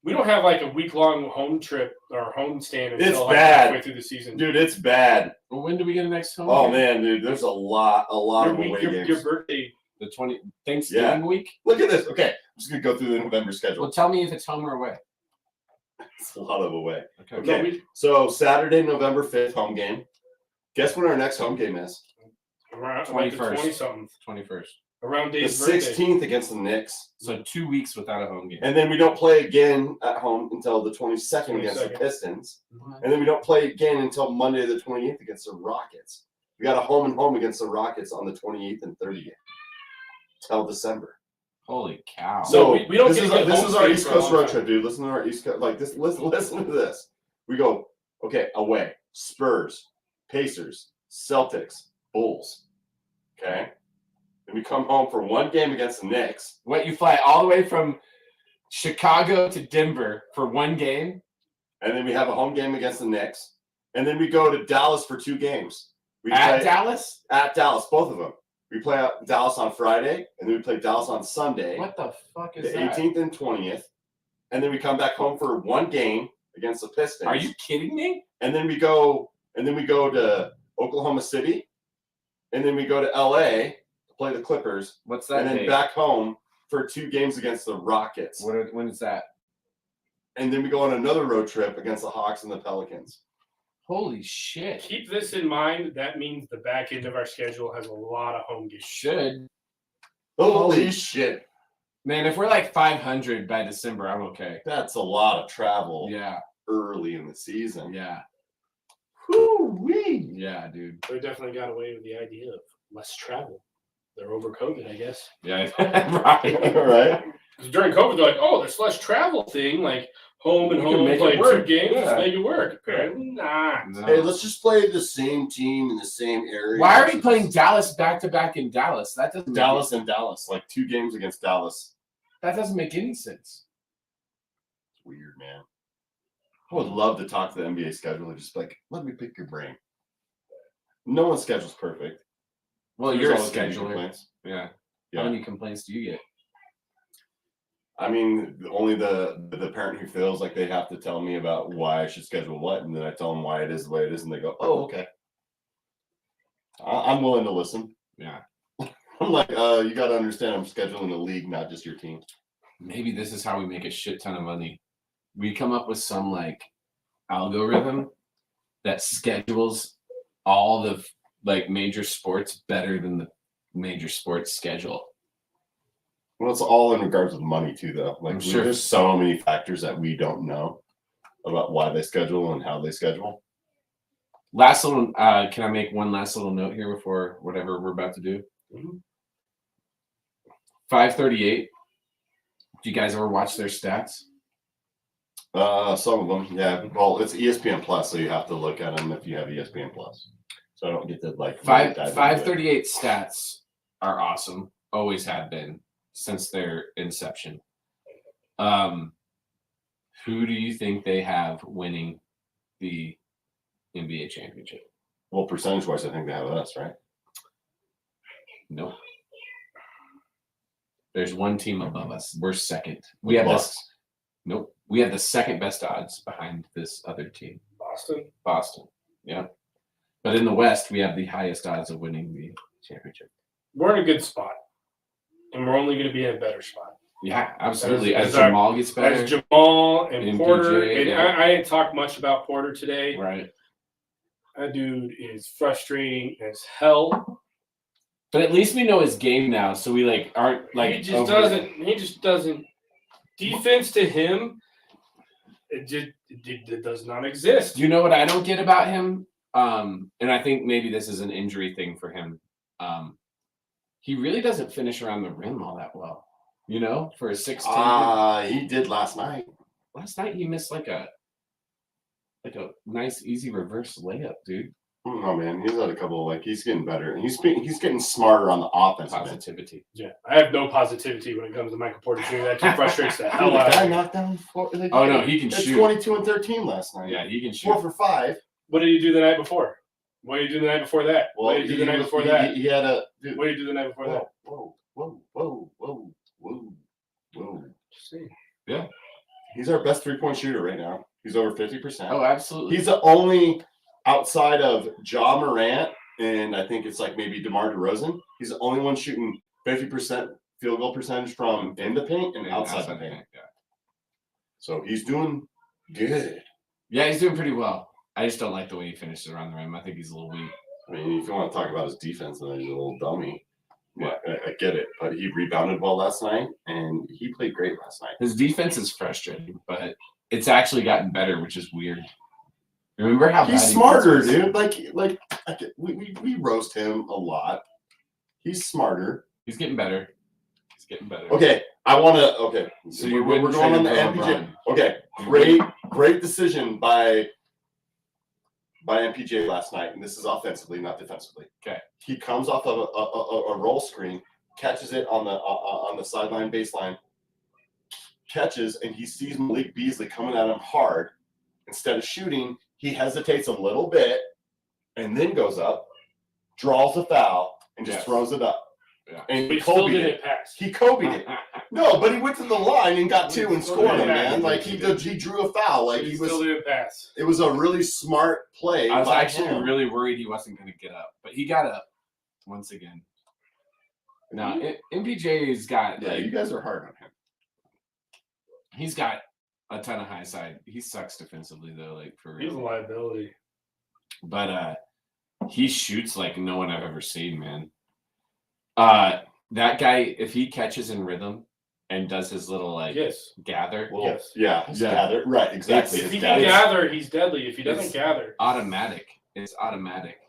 We don't have like a week-long home trip or home stand until It's like bad. halfway through the season. Dude, it's bad. Well, when do we get a next home? Oh, game? man, dude, there's a lot Your, of away games. your birthday. The 20 Thanksgiving week. Look at this. Okay, I'm just going to go through the November schedule. Well, tell me if it's home or away. It's a lot of away. Okay. No, Okay, so Saturday, November 5th, home game. Guess when our next home game is? Around like the 21st. 20-something. 21st. Around The Dave's birthday. 16th against the Knicks. So 2 weeks without a home game. And then we don't play again at home until the 22nd against the 22nd. Pistons. And then we don't play again until Monday the 28th against the Rockets. We got a home and home against the Rockets on the 28th and 30th till December. Holy cow. So we don't this get is to get this home is our state East for a Coast long road time. trip, dude. Listen to our East Coast, like this. Listen to this. We go, okay, away, Spurs, Pacers, Celtics, Bulls. Okay, then we come home for one game against the Knicks. What, you fly all the way from Chicago to Denver for one game? And then we have a home game against the Knicks. And then we go to Dallas for 2 games. We At play Dallas? at Dallas, both of them. We play at Dallas on Friday, and then we play Dallas on Sunday, What the fuck the is that? 18th and 20th. And then we come back home for one game against the Pistons. Are you kidding me? And then we go to Oklahoma City, and then we go to LA to play the Clippers, What's that and then date? back home for 2 games against the Rockets. When is that? And then we go on another road trip against the Hawks and the Pelicans. Holy shit. Keep this in mind. That means the back end of our schedule has a lot of home games. Should. Holy shit. Man, if we're like 500 by December, I'm okay. That's a lot of travel Yeah. early in the season. Yeah. Whoo-wee. Yeah, dude. They definitely got away with the idea of less travel. They're over COVID, I guess. Yeah. Right. Right. Because during COVID, they're like, oh, this less travel thing, like home and You can home, make it play 2 work. games, Yeah. make it work. Apparently not. No. Hey, let's just play the same team in the same area. Why are we playing Dallas back to back in Dallas? That doesn't Dallas and Dallas? Like 2 games against Dallas. That doesn't make any sense. It's weird, man. I would love to talk to the NBA schedule and just like, let me pick your brain. No one's schedule's perfect. Well, There's you're a always gonna be scheduler. complaints. Yeah. Yeah. How many complaints do you get? I mean, only the parent who feels like they have to tell me about why I should schedule what, and then I tell them why it is the way it is, and they go, "Oh, okay." I'm willing to listen. Yeah. I'm like, you got to understand, I'm scheduling the league, not just your team. Maybe this is how we make a shit ton of money. We come up with some like algorithm that schedules all the like major sports better than the major sports schedule. Well, it's all in regards with money too, though. Like, I'm sure. there's so many factors that we don't know about why they schedule and how they schedule. Last little, can I make one last little note here before whatever we're about to do? Mm-hmm. 538. Do you guys ever watch their stats? Some of them, yeah. Well, it's ESPN Plus, so you have to look at them if you have ESPN Plus. So I don't get to like 538 stats are awesome. Always have been since their inception. Who do you think they have winning the NBA championship? Well, percentage-wise, I think they have us, right? Nope. There's one team above us. We're second. We have Bucks. this. Nope. We have the second best odds behind this other team. Boston. Yeah. But in the West, we have the highest odds of winning the championship. We're in a good spot, and we're only going to be in a better spot. Yeah, absolutely. As As Jamal gets better. As Jamal and Porter, PJ, and yeah. I didn't talk much about Porter today. Right. That dude is frustrating as hell. But at least we know his game now, so we like aren't like He just doesn't. Defense to him, it does not exist. You know what I don't get about him? And I think maybe this is an injury thing for him. He really doesn't finish around the rim all that well. You know, for a 6'10". He did last night. Last night he missed like a nice easy reverse layup, dude. Oh man, he's had a couple. Like, he's getting better, and he's getting smarter on the offensive end. Positivity. Yeah, I have no positivity when it comes to Michael Porter Jr. That dude frustrates the hell The out guy of me. knocked down 4. Like, Oh no, he can had shoot. 22 and 13 last night. Yeah, he can shoot. 4 for 5. What did he do the night before? What did he do the night before that? Well, What did he do the night before that? He had a. Dude, What did he do the night before that? Whoa. Just saying. Yeah. He's our best 3-point shooter right now. He's over 50%. Oh, absolutely. He's the only, outside of Ja Morant, and I think it's like maybe DeMar DeRozan, he's the only one shooting 50% field goal percentage from in the paint and outside the paint. Yeah. So he's doing good. Yeah, he's doing pretty well. I just don't like the way he finishes around the rim. I think he's a little weak. I mean, if you want to talk about his defense, then he's a little dummy. Yeah, I get it. But he rebounded well last night, and he played great last night. His defense is frustrating, but it's actually gotten better, which is weird. Remember how He's bad he smarter, was? dude. We roast him a lot. He's smarter. He's getting better. He's getting better. Okay, I want to. Okay, So we're going on the MPJ. Okay, great decision by MPJ last night, and this is offensively, not defensively. Okay, he comes off of a roll screen, catches it on the sideline baseline, catches, and he sees Malik Beasley coming at him hard. Instead of shooting, he hesitates a little bit, and then goes up, draws a foul, and just throws it up. Yeah. And but he still didn't pass. He Kobe'd it. No, but he went to the line and got 2 and scored it, man. Like he drew a foul. Like he still didn't pass. It was a really smart play. I was actually him. really worried he wasn't going to get up, but he got up once again. No, MPJ's got. Yeah, like, you guys are hard on him. He's got a ton of high side. He sucks defensively though, like for real. He's a liability. But he shoots like no one I've ever seen, man. That guy, if he catches in rhythm and does his little like gather, Well, Yes. yeah, Yeah. gather. Right, exactly. If His he gather. can gather, he's deadly. If he doesn't It's gather, automatic. It's automatic.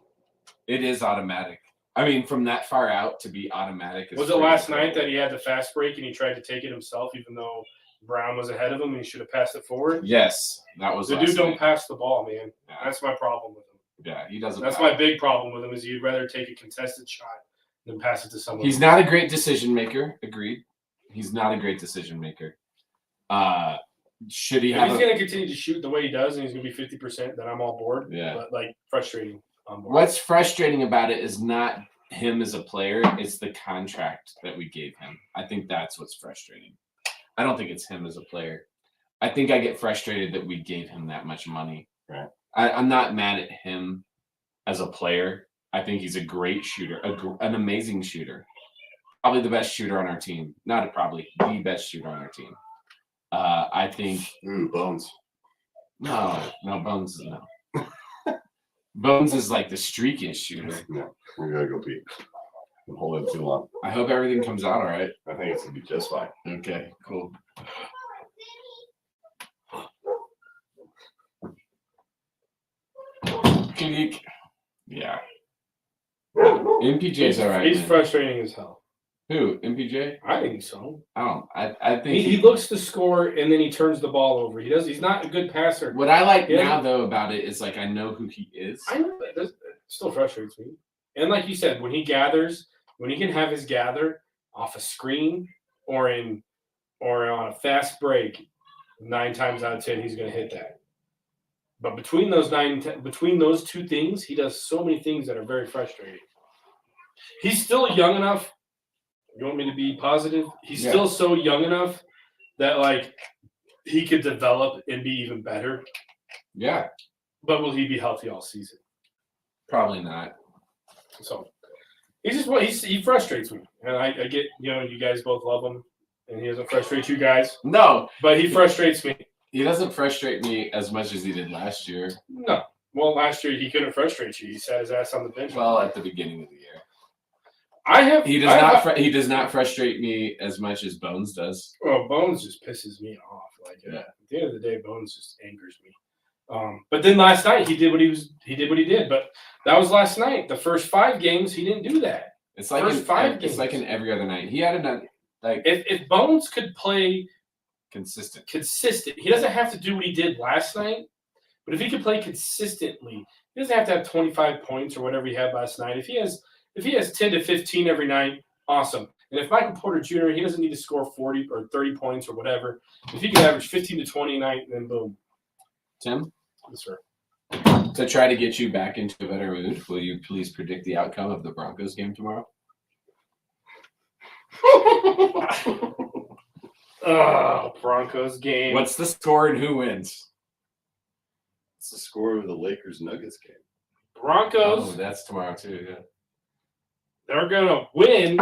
It is automatic. I mean, from that far out to be automatic. was it last night that he had the fast break and he tried to take it himself, even though Brown was ahead of him and he should have passed it forward? Yes, that was The last dude don't night. pass the ball, man. Yeah. That's my problem with him. Yeah, he doesn't. That's my big problem with him is he'd rather take a contested shot than pass it to someone. He's not a great decision maker. Agreed. He's not a great decision maker. Should he If have? he's going to continue to shoot the way he does and he's going to be 50%, then I'm all board. Yeah. But like frustrating on board. What's frustrating about it is not him as a player; it's the contract that we gave him. I think that's what's frustrating. I don't think it's him as a player. I think I get frustrated that we gave him that much money. Right. I'm not mad at him as a player. I think he's a great shooter, an amazing shooter. Probably the best shooter on our team. Not probably the best shooter on our team. I think. Ooh, Bones. No, Bones is no. Bones is like the streakiest shooter. No, we gotta go pee. I'm holding too long. I hope everything comes out all right. I think it's gonna be just fine. Okay, cool. Peak. Yeah. MPJ's all right. He's man. frustrating as hell. Who? MPJ? I think so. I think He looks to score and then he turns the ball over. He's not a good passer. what I like Yeah. now though about it is like I know who he is. I know it still frustrates me. And like you said, when he gathers, when he can have his gather off a screen or on a fast break, 9 times out of 10 he's going to hit that. But between those two things, he does so many things that are very frustrating. He's still young enough. You want me to be positive? He's still so young enough that like he could develop and be even better. Yeah, But will he be healthy all season? probably not. So he frustrates me, and I get you guys both love him, and he doesn't frustrate you guys, No, but he frustrates me. he doesn't frustrate me as much as he did last year. No, well last year he couldn't frustrate you. He sat his ass on the bench. Well, at the beginning of the year, he does not frustrate me as much as Bones does. Well, Bones just pisses me off. Like Yeah. at the end of the day, Bones just angers me. But then last night he did what he did. But that was last night. The first 5 games he didn't do that. It's like First 5 it's like in every other night. He had a like If Bones could play consistent. he doesn't have to do what he did last night. But if he could play consistently, he doesn't have to have 25 points or whatever he had last night. If he has 10 to 15 every night, awesome. And if Michael Porter Jr., he doesn't need to score 40 or 30 points or whatever. If he can average 15 to 20 a night, then boom. Tim, Yes, sir. to try to get you back into a better mood, will you please predict the outcome of the Broncos game tomorrow? Broncos game. What's the score and who wins? It's the score of the Lakers Nuggets game. Broncos, Oh, that's tomorrow too. Yeah. they're going to win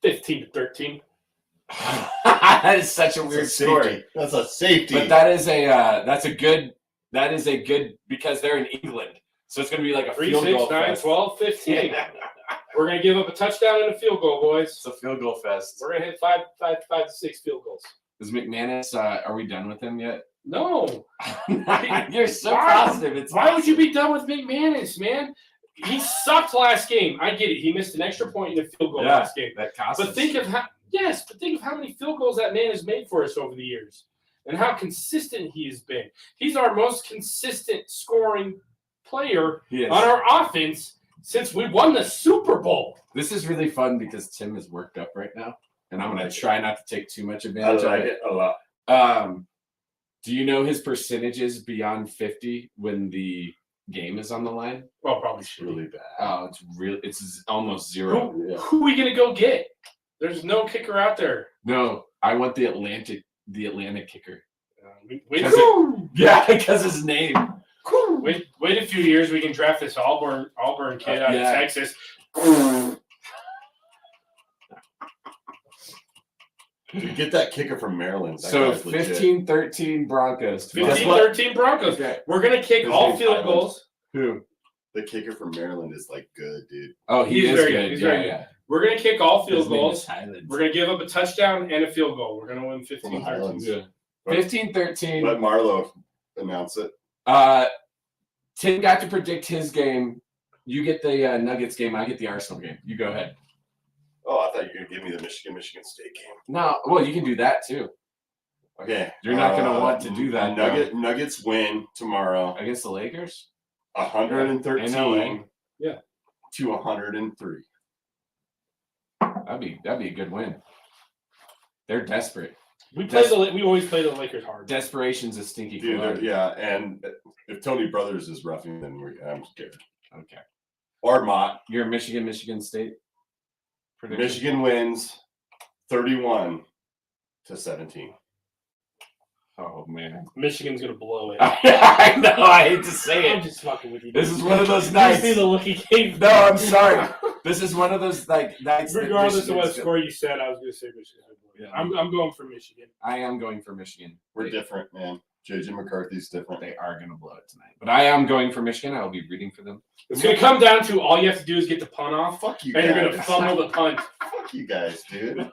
15-13. That is such a That's weird a score. safety. That's a safety. But that is a good because they're in England. So it's going to be like a 3, field 6, goal 9, fest. 12, 15. Yeah. We're going to give up a touchdown and a field goal, boys. It's a field goal fest. We're going to hit 5 to 6 field goals. Is McManus, are we done with him yet? No. You're so Why? positive. Why would you be done with McManus, man? He sucked last game. I get it. He missed an extra point in the field goal last game. That cost But us. think of how many field goals that man has made for us over the years and how consistent he has been. He's our most consistent scoring player He is. on our offense since we won the Super Bowl. This is really fun because Tim is worked up right now, and I'm going to try not to take too much I advantage of like it. it a lot. Do you know his percentages beyond 50 when the game is on the line? Well, probably It's should. really bad. Oh, it's almost zero. Who are we going to go get? There's no kicker out there. No, I want the Atlantic kicker. Wait Because his name. a few years. We can draft this Auburn kid out of Yeah. Texas. Dude, get that kicker from Maryland. That So guy's legit. 15-13 Broncos. tomorrow. 15-13 Broncos. Okay. We're gonna kick His all name's field Highland. goals. Who? The kicker from Maryland is like good, dude. Oh, he He's is very good. good. He's yeah, very good. yeah. We're gonna kick all His field name goals. is Highland. We're gonna give up a touchdown and a field goal. We're gonna win From the 15-13. Highlands. Yeah. Let 15-13. Marlo announce it. Tim got to predict his game. You get the Nuggets game. I get the Arsenal game. You go ahead. Oh, I thought you were gonna give me the Michigan State game. No, well, you can do that too. Okay. You're not gonna want to do that. Nuggets win tomorrow. Against the Lakers? 113 I know, Yeah. to 103. That'd be a good win. They're desperate. We always play the Lakers hard. Desperation's a stinky Dude, color. yeah, and if Tony Brothers is roughing, then I'm scared. Okay. Or Mott. You're Michigan State prediction? Michigan wins 31-17. Oh man. Michigan's gonna blow it. I know, I hate to say I'm it. just fucking with you. This is one of those You nights. see the look he gave. No, I'm sorry. This is one of those nights. that Regardless of what Michigan's score you said, I was gonna say Michigan. Yeah. I'm going for Michigan. I am going for Michigan. We're different, man. JJ McCarthy's different. They are going to blow it tonight. But I am going for Michigan. I will be rooting for them. It's gonna come down to all you have to do is get the punt off, Fuck you and guys. you're gonna fumble the punt. Fuck you guys, dude.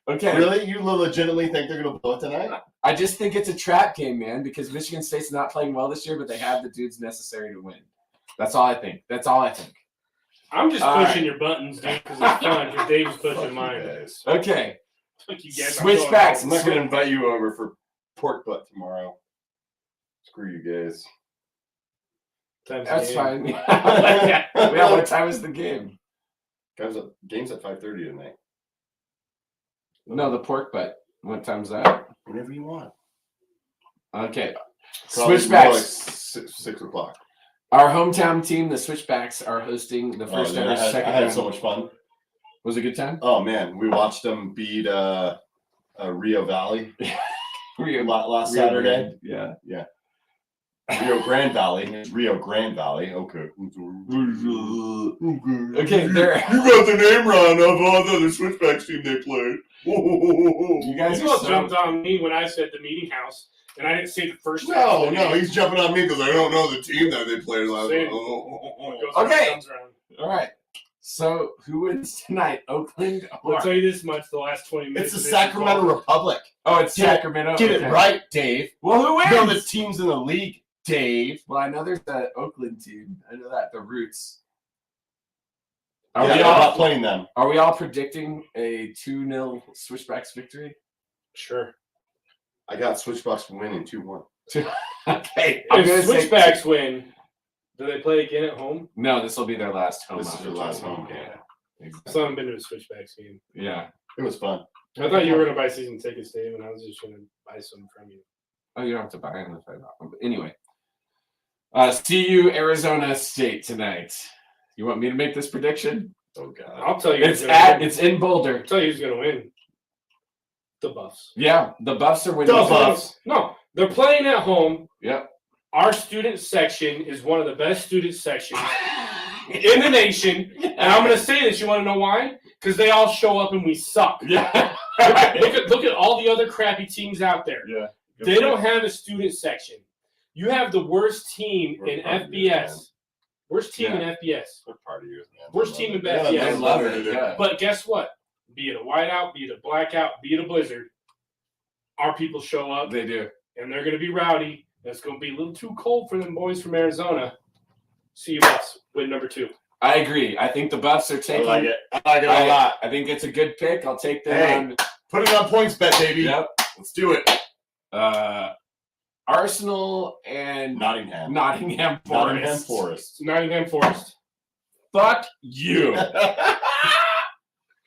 Okay. Really? You legitimately think they're gonna blow it tonight? I just think it's a trap game, man, because Michigan State's not playing well this year, but they have the dudes necessary to win. That's all I think. I'm just All pushing your buttons, dude, because it's fun. Because Dave's pushing mine. Guys. Okay. Fuck you guys. Switchbacks. I'm not gonna invite you over for pork butt tomorrow. Screw you guys. That's fine. Yeah, what time is the game? Game's at 5:30 tonight. No, the pork butt. What time's that? Whenever you want. Okay. Probably Switchbacks. more like 6 o'clock. Our hometown team, the Switchbacks, are hosting the Oh, first dude, ever I second had round. so much fun. Was it a good time? Oh man, we watched them beat Rio Valley last Saturday. Yeah. Rio Grande Valley. Rio Grande Valley. Okay. Okay, there. You got the name wrong of all the other Switchbacks team they played. You guys You are all jumped on me when I said the meeting house, and I didn't say the first. No, half of the game. he's jumping on me because I don't know the team that they played last Same. night. Goes Okay. around, comes around. All right. So who wins tonight? Oakland or I'll tell you this much: the last 20 minutes. It's the of this is Sacramento all- Republic. Oh, it's Get it- Sacramento. Get Okay. it right, Dave. Well, who wins? You know the teams in the league, Dave. Well, I know there's the Oakland team. I know that the Roots. Yeah, Are we I'm all not playing them. Are we all predicting a 2-0 Switchbacks victory? Sure. I got Switchbacks winning 2-1. Okay. I'm gonna If say Switchbacks win, do they play again at home? No, this will be their last home. This is their last home game. game. I Exactly. still haven't been to a Switchbacks game. Yeah. It was fun. I thought you were going to buy season tickets, Dave, and I was just going to buy some from you. Oh, you don't have to buy them if I bought them. But anyway, CU Arizona State tonight. You want me to make this prediction? Oh god. I'll tell you. It's who's gonna win. it's in Boulder. I'll tell you who's going to win. The Buffs. Yeah, the Buffs are winning. The tonight. Buffs. No, they're playing at home. Yep. Our student section is one of the best student sections in the nation. And I'm going to say this. You want to know why? Because they all show up and we suck. Yeah. Look at all the other crappy teams out there. Yeah. They don't have a student section. You have the worst team We're in part of yours, man. FBS. Worst team in FBS. What part of yours, man? Worst team in Yeah, FBS. I love it. Yeah. But guess what? Be it a whiteout, be it a blackout, be it a blizzard, our people show up They do. and they're going to be rowdy. It's going to be a little too cold for them boys from Arizona. See you, Buffs. Win number 2. I agree. I think the Buffs are I taking. like it. I like it a lot. I think it's a good pick. I'll take them Hey. on. Put it on points bet, baby. Yep. Let's do it. Arsenal and Nottingham. Nottingham Forest. Nottingham Forest. Nottingham Forest. Fuck you.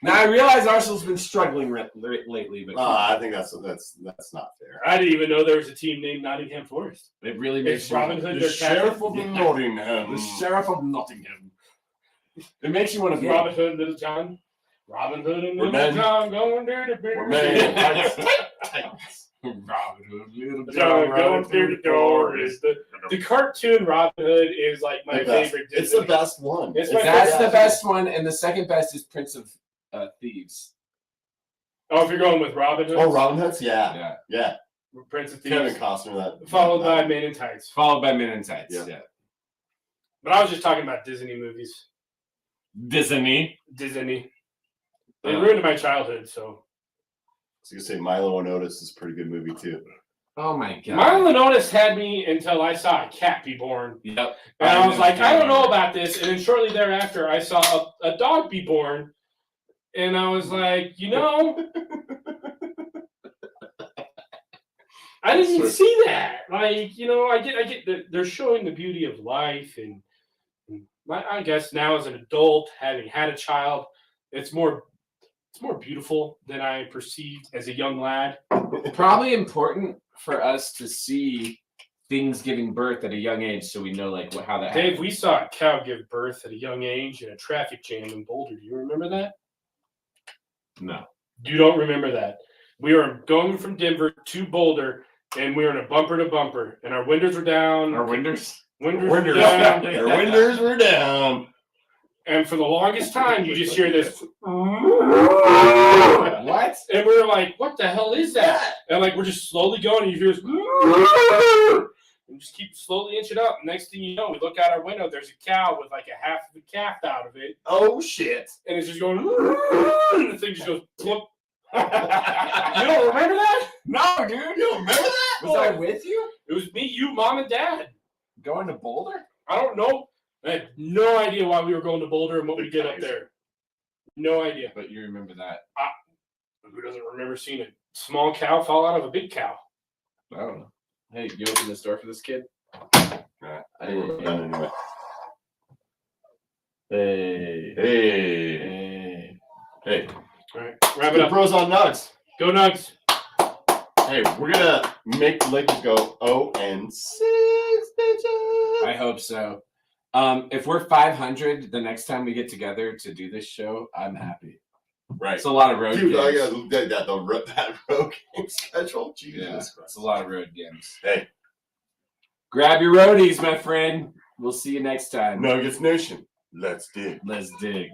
Now I realize Arsenal's been struggling lately, but I think that's not fair. I didn't even know there was a team named Nottingham Forest. it really makes It's you. Robin Hood. The Their sheriff captain. of Yeah. Nottingham. The sheriff of Nottingham. It makes you want to be. Robin Hood, Little John. Robin Hood and We're Little men. John going there to We're men. Robin Hood, little John John, going through the door is the cartoon Robin Hood is like my The best. favorite. It's Disney. the best one. It's my That's favorite. the best one, and the second best is Prince of Thieves. Oh, if you're going with Robin Hood. Oh, Robin Hood's? Yeah. Yeah. Prince of Kevin Thieves. Costner. Followed by Men in Tights. Followed by Men in Tights. Yeah. Yeah. But I was just talking about Disney movies. Disney. They ruined my childhood, so. I was going to say Milo and Otis is a pretty good movie, too. Oh my god. Milo and Otis had me until I saw a cat be born. Yep. And I was like, I don't know about this. And then shortly thereafter, I saw a dog be born. And I was like, I didn't even see that. Like, I get that they're showing the beauty of life. And I guess now as an adult, having had a child, it's more beautiful than I perceived as a young lad. Probably important for us to see things giving birth at a young age so we know like how that Dave, happens. we saw a cow give birth at a young age in a traffic jam in Boulder. Do you remember that? No. You don't remember that. We were going from Denver to Boulder, and we were in a bumper to bumper, and our windows were down. Our windows? Windows were down. Their windows were down. And for the longest time, you just hear this. What? And we were like, what the hell is that? And like, we're just slowly going, and you hear this. And just keep slowly inching up. Next thing you know, we look out our window, there's a cow with like a half of a calf out of it. Oh, shit. And it's just going. And the thing just goes. Plump. You don't remember that? No, dude. You don't remember that? Was I with you? It was me, you, Mom, and Dad. Going to Boulder? I don't know. I had no idea why we were going to Boulder and what we did up there. No idea. But you remember that. Who doesn't remember seeing a small cow fall out of a big cow? I don't know. Hey, you open this door for this kid? Alright. I didn't. We're done anyway. Hey. Hey. All right, wrap it up. Bros on Nugs. Go Nugs. Hey, we're gonna make the Lakers go 0-6, bitches. I hope so. If we're 500 the next time we get together to do this show, I'm happy. Right. It's a lot of road Dude, games. I got that road game schedule. Jesus Yeah, Christ. it's a lot of road games. Hey. Grab your roadies, my friend. We'll see you next time. Nuggets Nation. Let's dig. Let's dig.